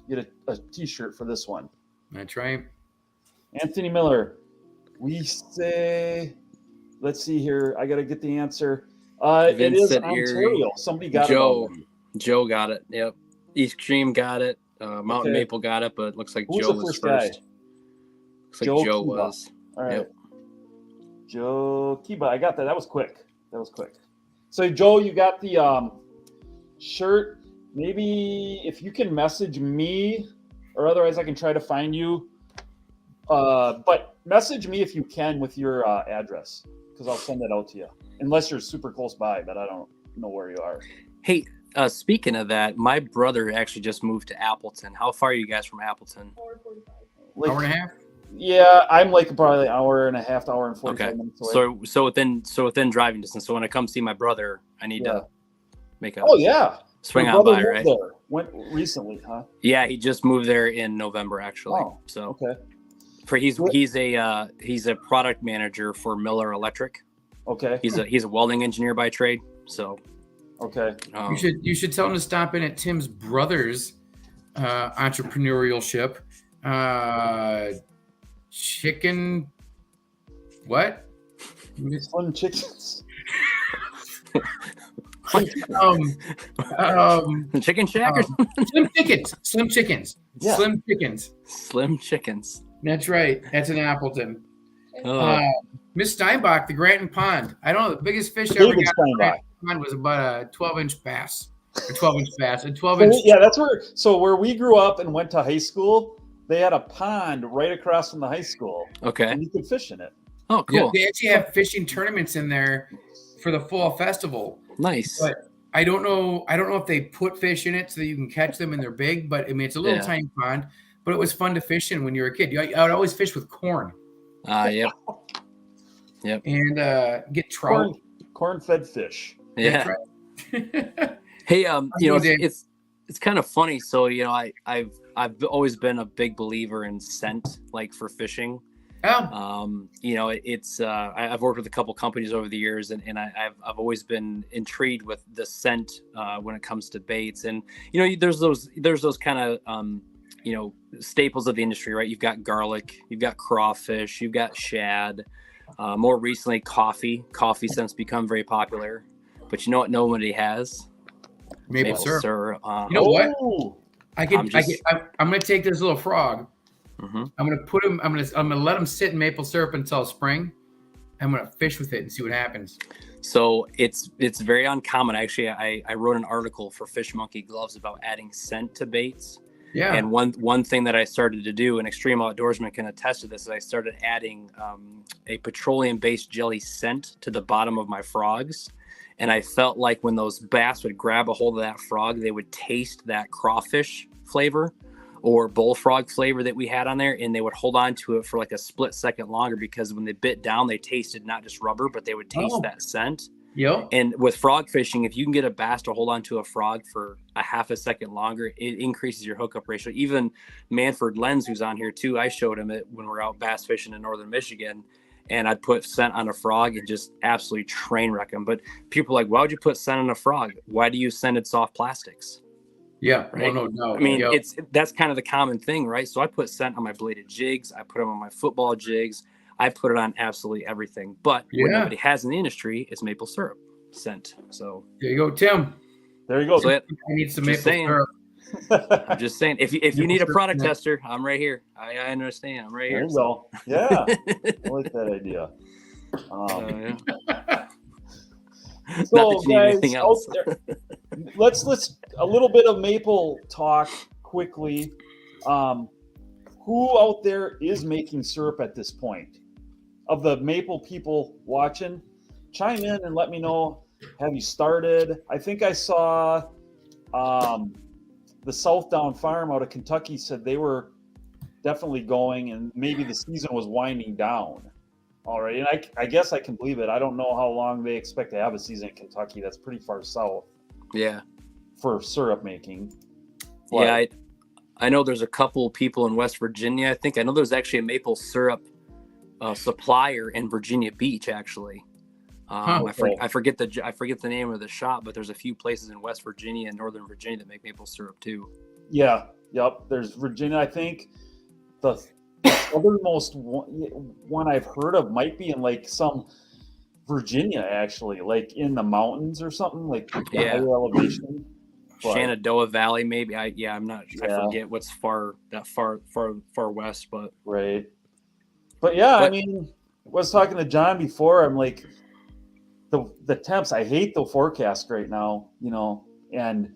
Get a T-shirt for this one. That's right. Anthony Miller. We say, let's see here. I got to get the answer. It is Ontario. Somebody got it. Joe got it. Yep. East Extreme got it. Mountain Maple got it, but it looks like Joe was first. Guy? Looks like Joe was. All right. Yep. Joe Kiba, I got that. That was quick. So, Joe, you got the shirt. Maybe if you can message me, or otherwise I can try to find you. But message me if you can with your address, because I'll send it out to you. Unless you're super close by, but I don't know where you are. Hey, speaking of that, my brother actually just moved to Appleton. How far are you guys from Appleton? 1.45. Hour and a half? Yeah, I'm like probably an hour and a half, hour and 45 minutes away. So within driving distance. So when I come see my brother, I need to make a swing on by, right? Went recently, huh? Yeah, he just moved there in November, actually. Oh, so okay. He's a product manager for Miller Electric. Okay. He's a welding engineer by trade. So okay. You should tell him to stop in at Tim's brother's entrepreneurship. Chicken, what? Slim chickens. Chicken Shack or Slim chickens. Yeah. Slim chickens. That's right. That's in Appleton. Miss Steinbach, the Granton Pond. I don't know. The biggest fish I ever got in the Granton Pond was about a 12-inch bass. A 12-inch bass. A 12-inch. Yeah, that's where. So where we grew up and went to high school, they had a pond right across from the high school. Okay. And you could fish in it. Oh, Yeah, cool. they actually have fishing tournaments in there for the fall festival. Nice. But I don't know if they put fish in it so that you can catch them and they're big. But I mean, it's a little tiny pond. But it was fun to fish in when you were a kid. I would always fish with corn. Yep. And get trout. Corn-fed fish. Yeah. Hey, it's kind of funny. So I've always been a big believer in scent, like for fishing. Oh. I've worked with a couple companies over the years, and I've always been intrigued with the scent when it comes to baits. And there's those kind of staples of the industry, right? You've got garlic, you've got crawfish, you've got shad. More recently, coffee. Coffee since become very popular. But you know what nobody has? Maple syrup. You know what? I'm going to take this little frog. Mm-hmm. I'm going to put him. I'm going to let him sit in maple syrup until spring. I'm going to fish with it and see what happens. So it's very uncommon. Actually, I wrote an article for Fish Monkey Gloves about adding scent to baits. Yeah. And one thing that I started to do, and extreme outdoorsmen can attest to this, is I started adding a petroleum-based jelly scent to the bottom of my frogs. And I felt like when those bass would grab a hold of that frog, they would taste that crawfish flavor or bullfrog flavor that we had on there, and they would hold on to it for like a split second longer, because when they bit down, they tasted not just rubber, but they would taste that scent. Yep. And with frog fishing, if you can get a bass to hold on to a frog for a half a second longer, it increases your hookup ratio. Even Manford Lenz, who's on here too, I showed him it when we're out bass fishing in northern Michigan, and I'd put scent on a frog and just absolutely train wreck them. But people are like, why would you put scent on a frog? Why do you use scented soft plastics? Yeah, right. No. I mean, that's kind of the common thing, right? So I put scent on my bladed jigs. I put them on my football jigs. I put it on absolutely everything. But what nobody has in the industry is maple syrup scent. So there you go, Tim. There you go. So I need some maple syrup. I'm just saying, if you need a product tester, I'm right here. I understand. I'm right here. There you go. Yeah, I like that idea. So guys, out there, let's a little bit of maple talk quickly. Who out there is making syrup at this point? Of the maple people watching, chime in and let me know. Have you started? I think I saw the Southdown Farm out of Kentucky said they were definitely going, and maybe the season was winding down already. And I guess I can believe it. I don't know how long they expect to have a season in Kentucky. That's pretty far south. Yeah. For syrup making. But, yeah, I know there's a couple people in West Virginia. I know there's actually a maple syrup supplier in Virginia Beach, actually. I forget the name of the shop, but there's a few places in West Virginia and Northern Virginia that make maple syrup too. Yeah. Yep. There's Virginia. I think the othermost one I've heard of might be in like some Virginia, actually, like in the mountains or something, like higher elevation. Shenandoah Valley, maybe. I'm not. I forget what's far west, but right. But I mean, I was talking to John before. I'm like, the temps. I hate the forecast right now, and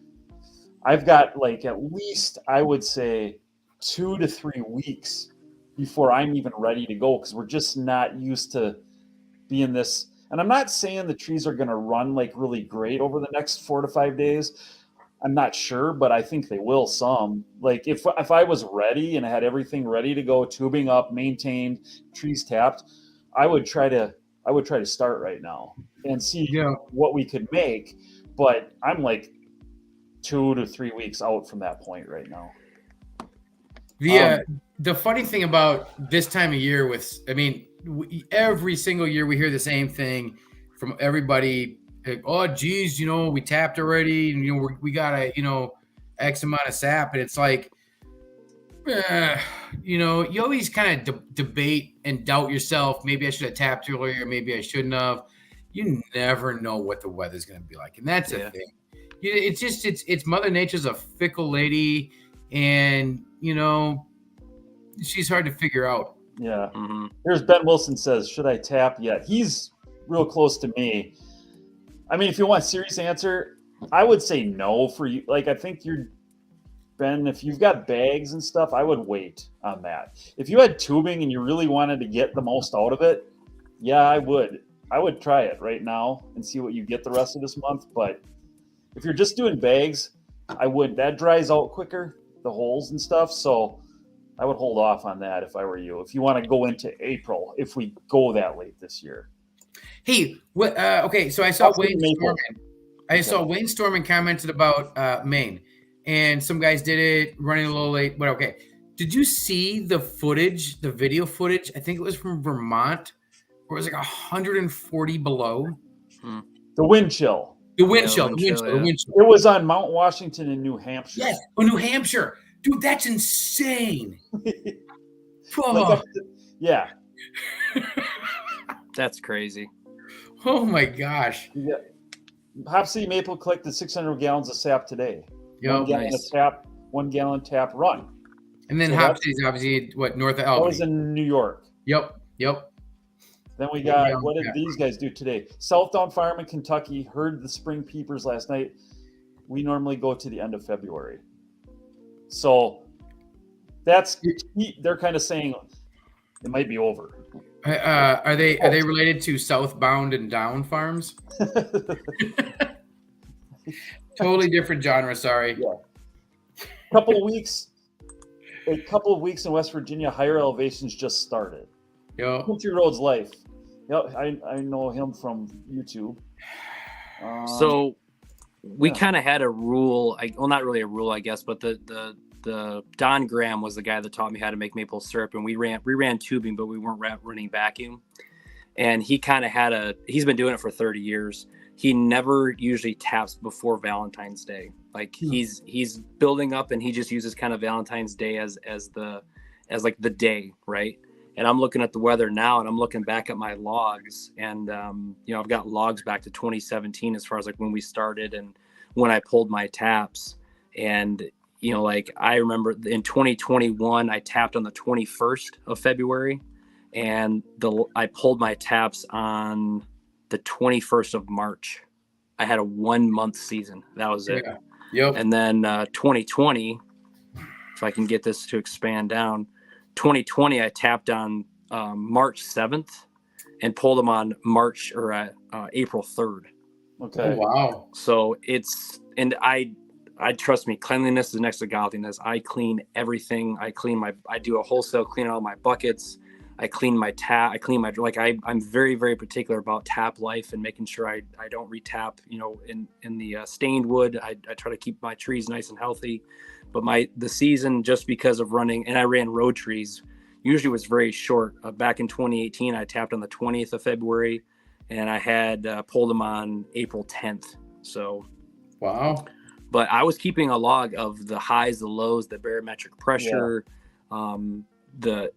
I've got like at least I would say 2 to 3 weeks before I'm even ready to go, because we're just not used to being this. And I'm not saying the trees are going to run like really great over the next 4 to 5 days. I'm not sure, but I think they will some. Like if I was ready and I had everything ready to go, tubing up, maintained, trees tapped, I would try to start right now and see what we could make. But I'm like 2 to 3 weeks out from that point right now. The funny thing about this time of year every single year we hear the same thing from everybody. Like, oh, geez, we tapped already, and we got X amount of sap, and it's like, you always kind of debate and doubt yourself. Maybe I should have tapped earlier, maybe I shouldn't have. You never know what the weather's going to be like, and that's the thing. It's just it's Mother Nature's a fickle lady, and she's hard to figure out. Yeah. Mm-hmm. Here's Ben Wilson says, should I tap yet? He's real close to me. I mean, if you want a serious answer, I would say no for you. Like, I think Ben, if you've got bags and stuff, I would wait on that. If you had tubing and you really wanted to get the most out of it, yeah, I would. I would try it right now and see what you get the rest of this month. But if you're just doing bags, I would. That dries out quicker, the holes and stuff. So I would hold off on that if I were you. If you want to go into April, if we go that late this year. Hey, what? Okay, so I saw Wayne Storman. Saw Wayne Storman commented about Maine, and some guys did it running a little late. But okay, did you see the footage, the video footage? I think it was from Vermont, where it was like 140 below. The wind chill. The wind chill. It was on Mount Washington in New Hampshire. Yes, New Hampshire. Dude, that's insane. Yeah. That's crazy. Oh my gosh. Yeah. Hop City Maple collected 600 gallons of sap today. Yep, 1 gallon tap run. And then Hop City's obviously north of Albany. That was in New York. Yep. Then we got, what did these guys do today? Southdown Farm in Kentucky heard the spring peepers last night. We normally go to the end of February. So they're kind of saying it might be over. Are they related to Southbound and Down Farms? Totally different genre, sorry. Yeah. A couple of weeks in West Virginia, higher elevations just started. Yep. Country Roads Life. Yep, I know him from YouTube. So we kind of had a rule. Well, not really a rule, I guess, but the Don Graham was the guy that taught me how to make maple syrup, and we ran tubing, but we weren't running vacuum. And he kind of he's been doing it for 30 years. He never usually taps before Valentine's Day. Like he's building up, and he just uses kind of Valentine's Day as like the day, right? And I'm looking at the weather now, and I'm looking back at my logs, and I've got logs back to 2017 as far as like when we started and when I pulled my taps. And like I remember in 2021, I tapped on the 21st of February, and I pulled my taps on the 21st of March. I had a 1 month season. That was it. Yeah. Yep. And then 2020, if I can get this to expand down, 2020, I tapped on March 7th and pulled them on April 3rd. Okay. Oh, wow. So I trust me, cleanliness is next to godliness. I clean everything. I do a wholesale clean out of my buckets. I clean my tap. I'm very, very particular about tap life and making sure I don't retap, in the stained wood. I try to keep my trees nice and healthy. But the season, just because of running, and I ran road trees, usually was very short. Back in 2018, I tapped on the 20th of February, and I had pulled them on April 10th. So, wow. But I was keeping a log of the highs, the lows, the barometric pressure, the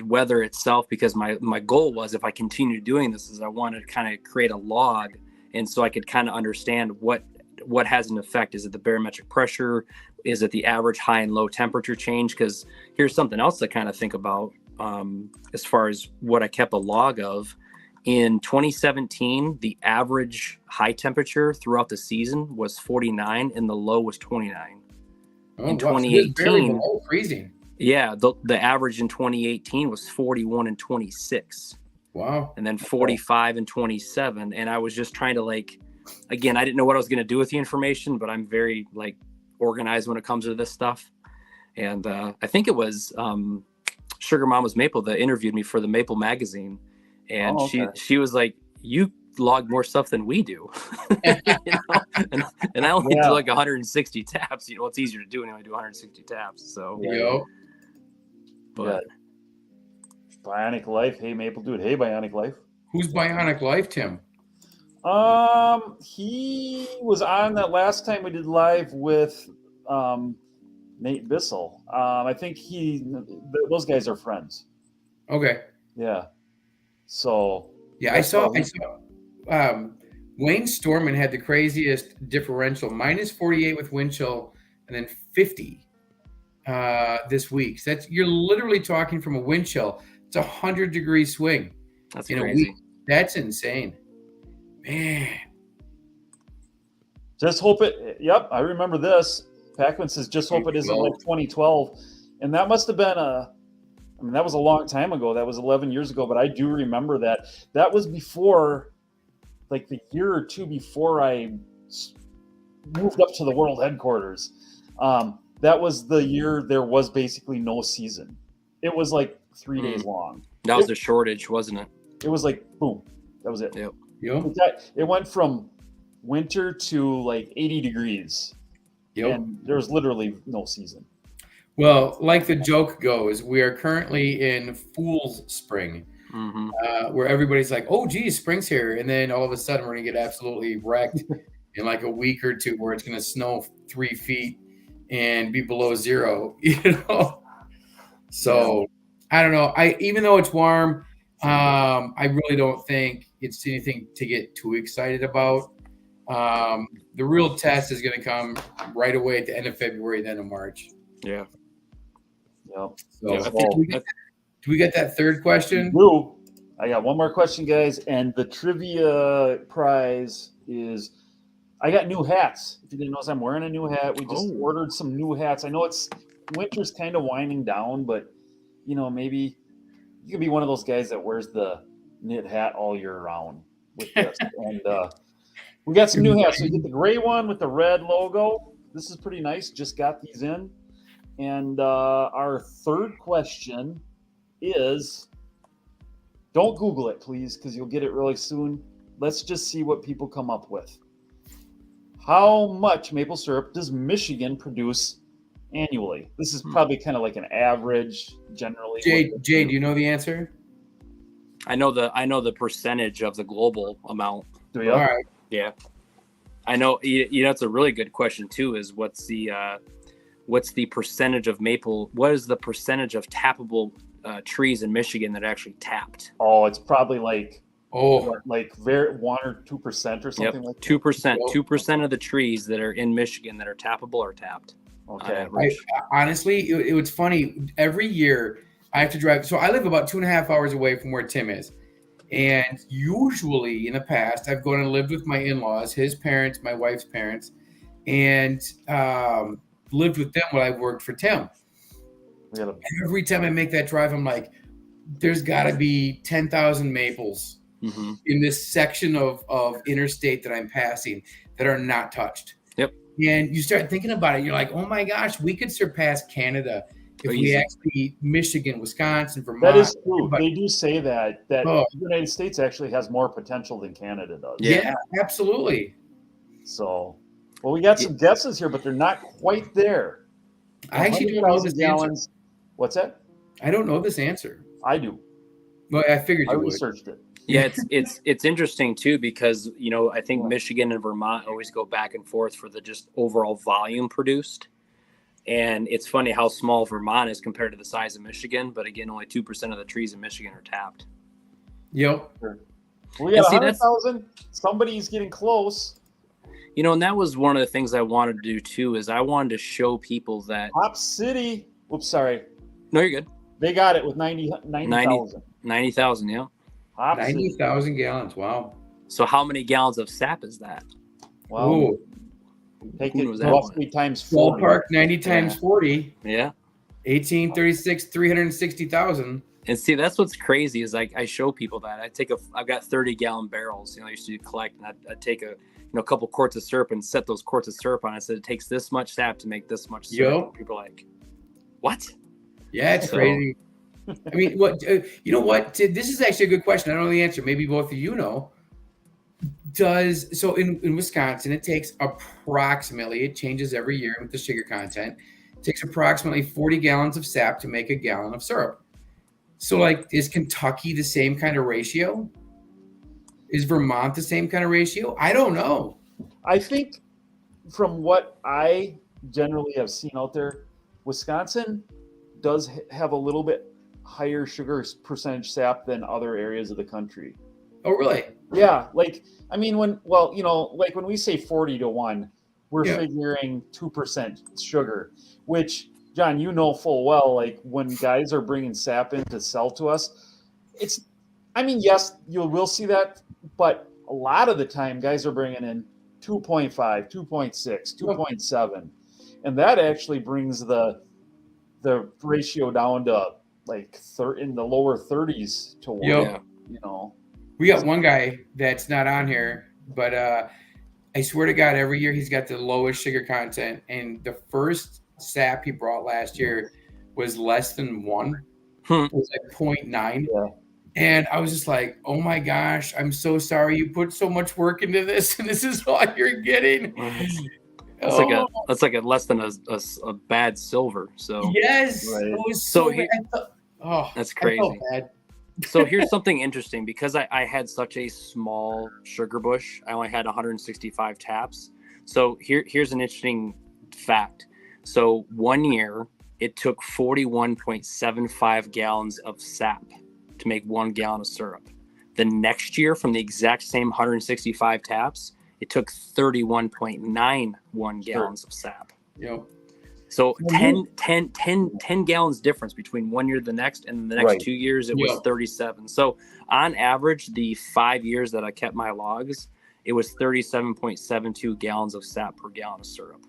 weather itself, because my goal was, if I continue doing this, is I wanted to kind of create a log, and so I could kind of understand what has an effect. Is it the barometric pressure? Is it the average high and low temperature change? Because here's something else to kind of think about as far as what I kept a log of. In 2017, the average high temperature throughout the season was 49 and the low was 29. In 2018, freezing. Yeah, the average in 2018 was 41 and 26. Wow. And then 45 and 27. And I was just trying to again, I didn't know what I was going to do with the information, but I'm very organized when it comes to this stuff. And I think it was Sugar Mama's Maple that interviewed me for the Maple magazine. And she was like, you log more stuff than we do. and I only do 160 taps. It's easier to do when I do 160 taps. So, but Bionic Life. Hey, Maple Dude. Hey, Bionic Life. Who's Bionic Life, Tim? He was on that last time we did live with Nate Bissell. I think those guys are friends. Okay. Yeah. So yeah, I saw Wayne Storman had the craziest differential, -48 with wind chill, and then 50 this week. So you're literally talking from a wind chill. It's 100-degree swing. That's in crazy. A week. That's insane, man. Just hope it. Yep, I remember this. Pac-Man says, just hope it isn't like 2012. And that must have been that was a long time ago. That was 11 years ago, but I do remember that. That was before, like the year or two before I moved up to the world headquarters. That was the year there was basically no season. It was like 3 days long. That was the shortage, wasn't it? It was like, boom. That was it. Yep. It went from winter to like 80 degrees. Yep. And there was literally no season. Well, like the joke goes, we are currently in Fool's Spring, where everybody's like, oh, geez, spring's here. And then all of a sudden we're going to get absolutely wrecked in like a week or two where it's going to snow 3 feet and be below zero, So I don't know. Even though it's warm, I really don't think it's anything to get too excited about. The real test is going to come right away at the end of February, then in March. Yeah. Yep. So do we get that third question? No. I got one more question, guys, and the trivia prize is I got new hats. If you didn't notice, I'm wearing a new hat. We just ordered some new hats. I know winter's kind of winding down, but maybe you could be one of those guys that wears the knit hat all year round with this. And we got some new hats. We get the gray one with the red logo. This is pretty nice. Just got these in. And our third question is, don't Google it, please, because you'll get it really soon. Let's just see what people come up with. How much maple syrup does Michigan produce annually? This is probably kind of like an average, generally. Jay, do you know the answer? I know the percentage of the global amount. Do you? All right. Yeah. I know. It's a really good question too. Is what's the percentage of maple? What is the percentage of tappable trees in Michigan that are actually tapped? Oh, it's probably like very 1 or 2% or something like that. 2%. 2% of the trees that are in Michigan that are tappable are tapped. Okay. Honestly, it was funny. Every year I have to drive. So I live about 2.5 hours away from where Tim is. And usually in the past, I've gone and lived with my in-laws, his parents, my wife's parents, and lived with them while I worked for Tim. Every time I make that drive, I'm like, there's got to be 10,000 maples in this section of interstate that I'm passing that are not touched. Yep. And you start thinking about it. You're like, oh my gosh, we could surpass Canada if we actually Michigan, Wisconsin, Vermont. That is true. They do say that the United States actually has more potential than Canada does. Yeah, absolutely. So, well, we got some guesses here, but they're not quite there. I actually don't know this gallons. Answer. What's that? I don't know this answer. I do. Well, I figured you would. I researched it. Yeah, it's interesting too because I think Michigan and Vermont always go back and forth for the just overall volume produced. And it's funny how small Vermont is compared to the size of Michigan, but again, only 2% of the trees in Michigan are tapped. Yep. We got 100,000. Somebody's getting close. And that was one of the things I wanted to do too. Is I wanted to show people that Hop City. Oops, sorry. No, you're good. They got it with 90,000. 90,000, yeah. 90,000 gallons. Wow. So how many gallons of sap is that? Wow. Ooh. Take it roughly times 40. Ballpark 90 times 40. Yeah. 1836, 360,000. And see, that's what's crazy is I show people that I've got 30-gallon barrels. I used to collect, and I'd take a couple quarts of syrup and set those quarts of syrup on. I said it takes this much sap to make this much syrup. Yep. People are like, what? Yeah, it's crazy. I mean, what you know what? This is actually a good question. I don't know the answer. Maybe both of you know. In Wisconsin, it takes approximately, it changes every year with the sugar content, it takes approximately 40 gallons of sap to make a gallon of syrup. So is Kentucky the same kind of ratio? Is Vermont the same kind of ratio? I don't know. I think from what I generally have seen out there, Wisconsin does have a little bit higher sugar percentage sap than other areas of the country. Oh, really? Yeah. When we say 40 to 1, we're figuring 2% sugar, which, John, full well, when guys are bringing sap in to sell to us, yes, you will see that, but a lot of the time guys are bringing in 2.5, 2.6, 2.7. and that actually brings the ratio down to like in the lower 30s to 1. Yep. You know, We got one guy that's not on here, but I swear to God, every year he's got the lowest sugar content. And the first sap he brought last year was less than 1. It was like 0.9. Yeah. And I was just like, oh my gosh, I'm so sorry. You put so much work into this, and this is all you're getting. That's like a less than a bad silver. So yes, Right. it was So so bad. that's crazy. I felt bad. So here's something interesting, because I had such a small sugar bush. I only had 165 taps. So here's an interesting fact. So 1 year it took 41.75 gallons of sap to make 1 gallon of syrup. The next year, from the exact same 165 taps, it took 31.91 gallons of sap. Yep. So 10 gallons difference between 1 year to the next, and the next Right. 2 years it was 37. So on average, the 5 years that I kept my logs, it was 37.72 gallons of sap per gallon of syrup.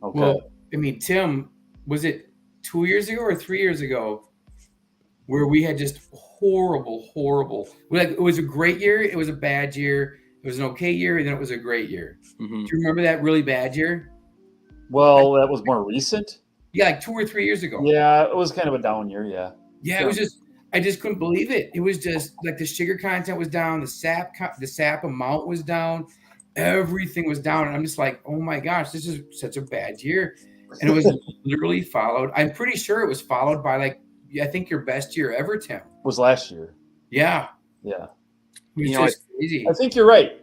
Okay. Well, I mean, Tim, was it 2 years ago or 3 years ago where we had just horrible? Like, it was a great year, it was a bad year, it was an okay year, and then it was a great year. Mm-hmm. Do you remember that really bad year? Well, that was more recent. Yeah, like 2 or 3 years ago. Yeah, it was kind of a down year. Yeah. Yeah, it was just, I just couldn't believe it. It was just like the sugar content was down, the sap amount was down, everything was down, and I'm just like, oh my gosh, this is such a bad year. And it was literally followed. I'm pretty sure it was followed by, like, I think your best year ever, Tim. Was last year. Yeah, Yeah. it was You know, just crazy. I think you're right.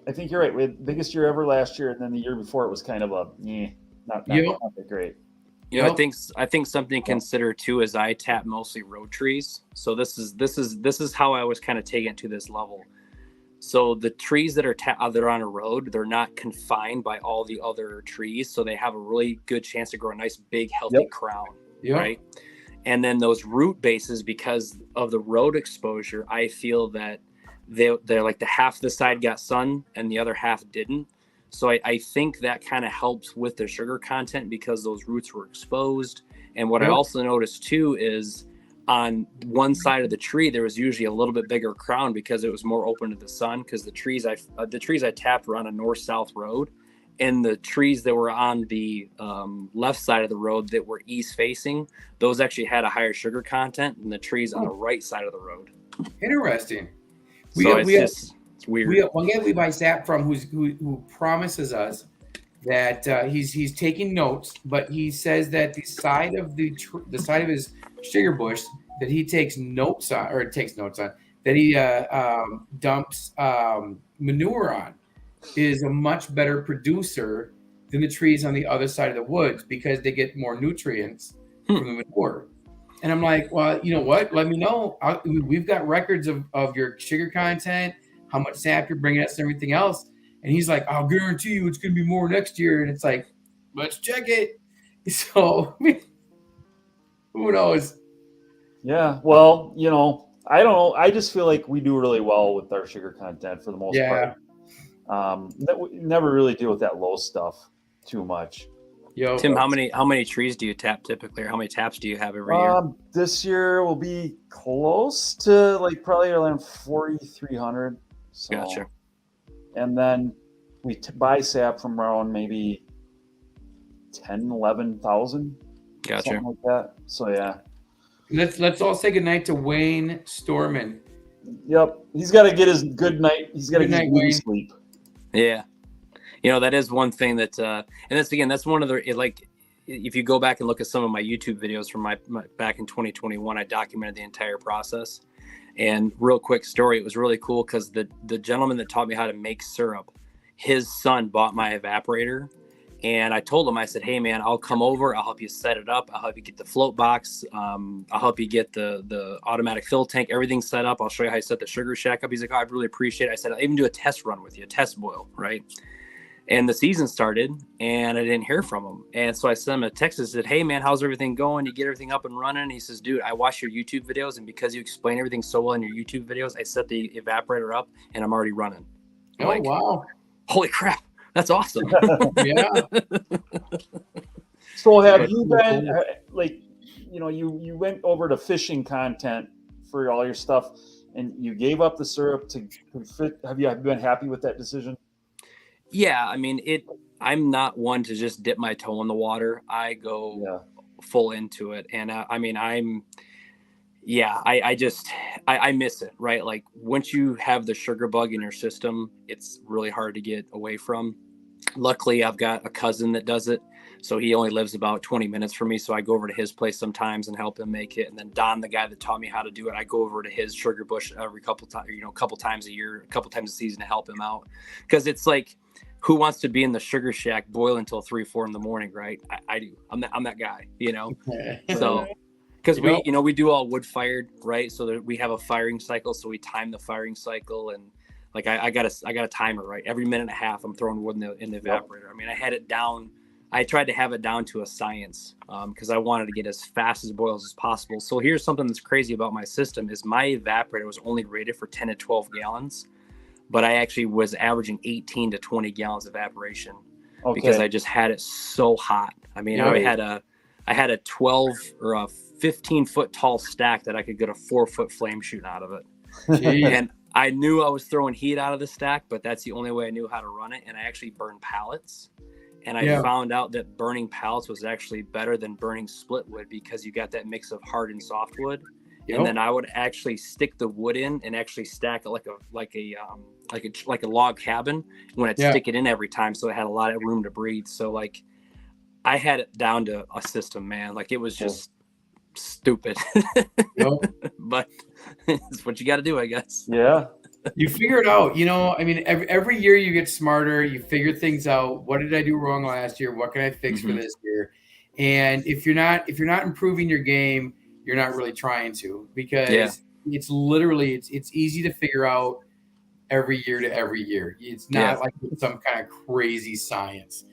We had the biggest year ever last year, and then the year before it was kind of not that great. You know, Yep. I think something to consider too is I tap mostly road trees. So this is how I was kind of taking it to this level. So the trees that are on a road, they're not confined by all the other trees, so they have a really good chance to grow a nice big healthy crown, right? And then those root bases, because of the road exposure, I feel that they're like the half the side got sun and the other half didn't. So I think that kind of helps with the sugar content because those roots were exposed. And what I also noticed too is on one side of the tree, there was usually a little bit bigger crown because it was more open to the sun, because the trees I tapped were on a north-south road, and the trees that were on the left side of the road that were east facing, those actually had a higher sugar content than the trees on the right side of the road. Interesting. It's weird. We have one guy we buy sap from who promises us that he's taking notes, but he says that the side of his sugar bush that he takes notes on, that he dumps manure on, is a much better producer than the trees on the other side of the woods because they get more nutrients from the manure. And I'm like, well, you know what? Let me know. We've got records of your sugar content, how much sap you're bringing us, and everything else. And he's like, I'll guarantee you it's going to be more next year. And it's like, let's check it. So, who knows? Yeah. Well, I don't know. I just feel like we do really well with our sugar content for the most part. We never really deal with that low stuff too much. Tim, how many trees do you tap typically, or how many taps do you have every year? This year will be close to probably around 4,300. So. Gotcha. And then we buy sap from around maybe 11,000. Gotcha. Something like that. So yeah. Let's all say goodnight to Wayne Storman. Yep, he's got to get his good night. He's got to get his sleep. Yeah. That is one thing that, and that's one of the, if you go back and look at some of my YouTube videos from my back in 2021, I documented the entire process. And real quick story, it was really cool because the gentleman that taught me how to make syrup, his son bought my evaporator. And I told him, I said, hey man, I'll come over, I'll help you set it up, I'll help you get the float box, I'll help you get the automatic fill tank, everything set up, I'll show you how you set the sugar shack up. He's like, oh, I really appreciate it. I said, I'll even do a test run with you, a test boil, right? And the season started and I didn't hear from him. And so I sent him a text and said, hey man, how's everything going? You get everything up and running? And he says, dude, I watch your YouTube videos, and because you explain everything so well in your YouTube videos, I set the evaporator up and I'm already running. Wow. Holy crap. That's awesome. Yeah. So have But- you been like, you went over to fishing content for all your stuff, and you gave up the syrup to fit? Have you been happy with that decision? Yeah, I mean, I'm not one to just dip my toe in the water. I go full into it, and I mean, I miss it, right? Like once you have the sugar bug in your system, it's really hard to get away from. Luckily, I've got a cousin that does it. So he only lives about 20 minutes from me. So I go over to his place sometimes and help him make it. And then Don, the guy that taught me how to do it, I go over to his sugar bush every couple times, a couple times a year, a couple times a season to help him out. Cause it's like, who wants to be in the sugar shack boil until 3-4 in the morning, right? I do. I'm that guy, So, because we do all wood fired, right? So we have a firing cycle. So we time the firing cycle, and like I got a timer, right? Every minute and a half, I'm throwing wood in the evaporator. I mean, I had it down. I tried to have it down to a science because I wanted to get as fast as boils as possible. So here's something that's crazy about my system is my evaporator was only rated for 10 to 12 gallons, but I actually was averaging 18 to 20 gallons of evaporation because I just had it so hot. I mean, I had a 12 or a 15-foot tall stack that I could get a 4-foot flame shooting out of it. And I knew I was throwing heat out of the stack, but that's the only way I knew how to run it. And I actually burned pallets. And I found out that burning pallets was actually better than burning split wood because you got that mix of hard and soft wood. And then I would actually stick the wood in and actually stack it like a log cabin when I'd stick it in every time. So it had a lot of room to breathe. So like I had it down to a system, man. Like it was just stupid, but it's what you got to do, I guess. Yeah. You figure it out, I mean, every year you get smarter, you figure things out. What did I do wrong last year? What can I fix for this year? And if you're not improving your game, you're not really trying to, because it's literally, it's easy to figure out every year to every year. It's not like some kind of crazy science.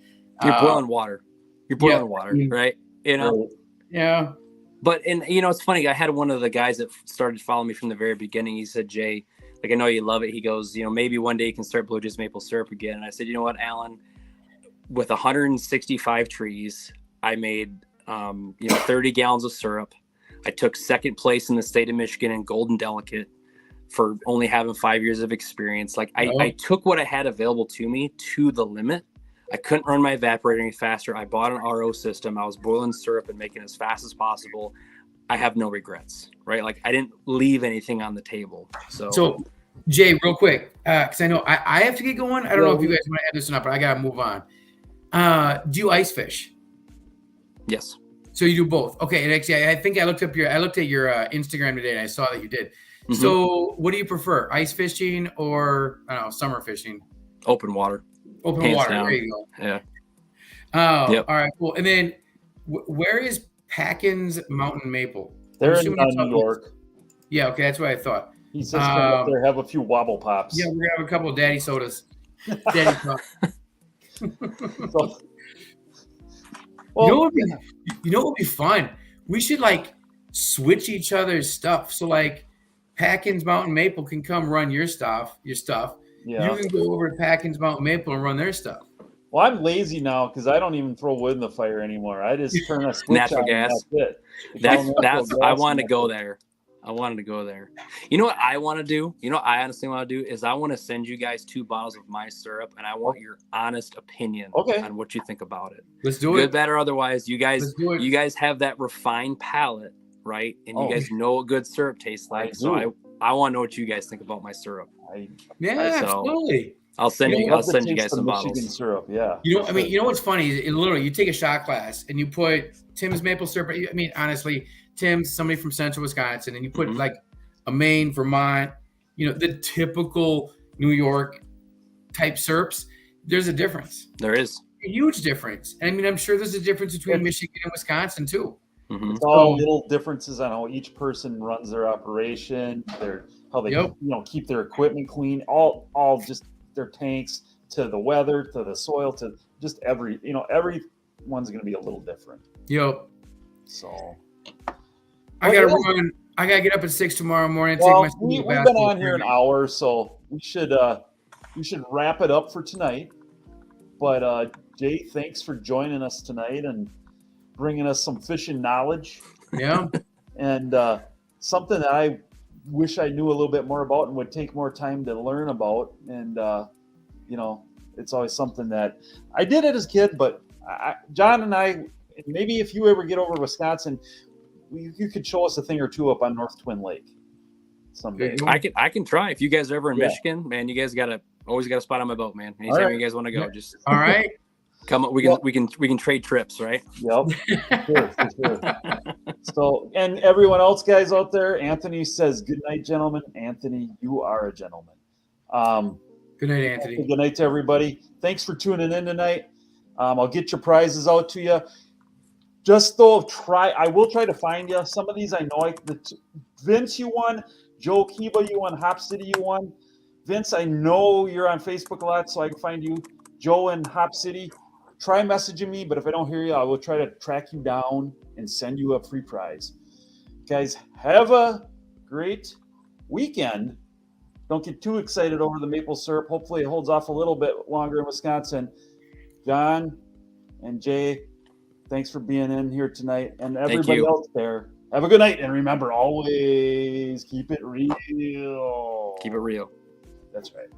You're boiling water. You're boiling water, right? Yeah. But, and it's funny. I had one of the guys that started following me from the very beginning. He said, Jay, like, I know you love it. He goes, maybe one day you can start Blue Jays maple syrup again. And I said, you know what, Alan, with 165 trees, I made, 30 gallons of syrup. I took second place in the state of Michigan in Golden Delicate for only having 5 years of experience. Like I took what I had available to me to the limit. I couldn't run my evaporator any faster. I bought an RO system. I was boiling syrup and making it as fast as possible. I have no regrets, right? Like I didn't leave anything on the table. So Jay, real quick, because I know I have to get going. I don't know if you guys want to add this or not, but I got to move on. Do you ice fish? Yes. So you do both. Okay. And actually, I think I looked at your Instagram today and I saw that you did. Mm-hmm. So what do you prefer? Ice fishing or summer fishing? Open water. Open Hands water. down. There you go. Yeah. Oh, all right, cool. And then where is Packins Mountain Maple? They're in New York. Yeah, okay, that's what I thought. He says come up there, have a few wobble pops. Yeah, we're gonna have a couple of daddy sodas. Daddy pop. Well, you know what would be fun? We should like switch each other's stuff. So like Packins Mountain Maple can come run your stuff. Yeah. You can go over to Packins Mountain Maple and run their stuff. Well, I'm lazy now because I don't even throw wood in the fire anymore. I just turn a switch natural on gas. And That's I wanted to go there. You know what I want to do? You know what I honestly want to do is I want to send you guys 2 bottles of my syrup, and I want your honest opinion on what you think about it. Let's do it. Good, bad, or otherwise. You guys have that refined palate, right? And you guys know what good syrup tastes like. So I want to know what you guys think about my syrup. Absolutely. I'll send you guys some bottles. Syrup, yeah. I mean, you know what's funny? Is literally, you take a shot glass and you put Tim's maple syrup. I mean, honestly, Tim's somebody from Central Wisconsin, and you put like a Maine, Vermont, the typical New York type syrups. There's a difference. There is a huge difference. And I mean, I'm sure there's a difference between Michigan and Wisconsin too. Mm-hmm. It's all little differences on how each person runs their operation, how they keep their equipment clean, all just their tanks, to the weather, to the soil, to just everyone's going to be a little different. Yep. So I got to run. I got to get up at 6 tomorrow morning. We've been on here an hour, so we should wrap it up for tonight. But Jay, thanks for joining us tonight, and bringing us some fishing knowledge. Yeah. And something that I wish I knew a little bit more about and would take more time to learn about. And, it's always something that I did it as a kid, but John and I, maybe if you ever get over to Wisconsin, you could show us a thing or two up on North Twin Lake someday. I can try. If you guys are ever in Michigan, man, you guys always got a spot on my boat, man. Anytime you guys want to go, just all right. Come up. We can trade trips, right? Yep. For sure. So, and everyone else, guys out there, Anthony says, "Good night, gentlemen." Anthony, you are a gentleman. Good night, Anthony. Good night to everybody. Thanks for tuning in tonight. I'll get your prizes out to you. Just though, I will try to find you. Some of these I know. Vince, you won. Joe Kiba, you won. Hop City, you won. Vince, I know you're on Facebook a lot, so I can find you. Joe and Hop City, try messaging me, but if I don't hear you, I will try to track you down and send you a free prize. Guys, have a great weekend. Don't get too excited over the maple syrup. Hopefully it holds off a little bit longer in Wisconsin. John and Jay, thanks for being in here tonight. And everybody else there, have a good night. And remember, always keep it real. Keep it real. That's right.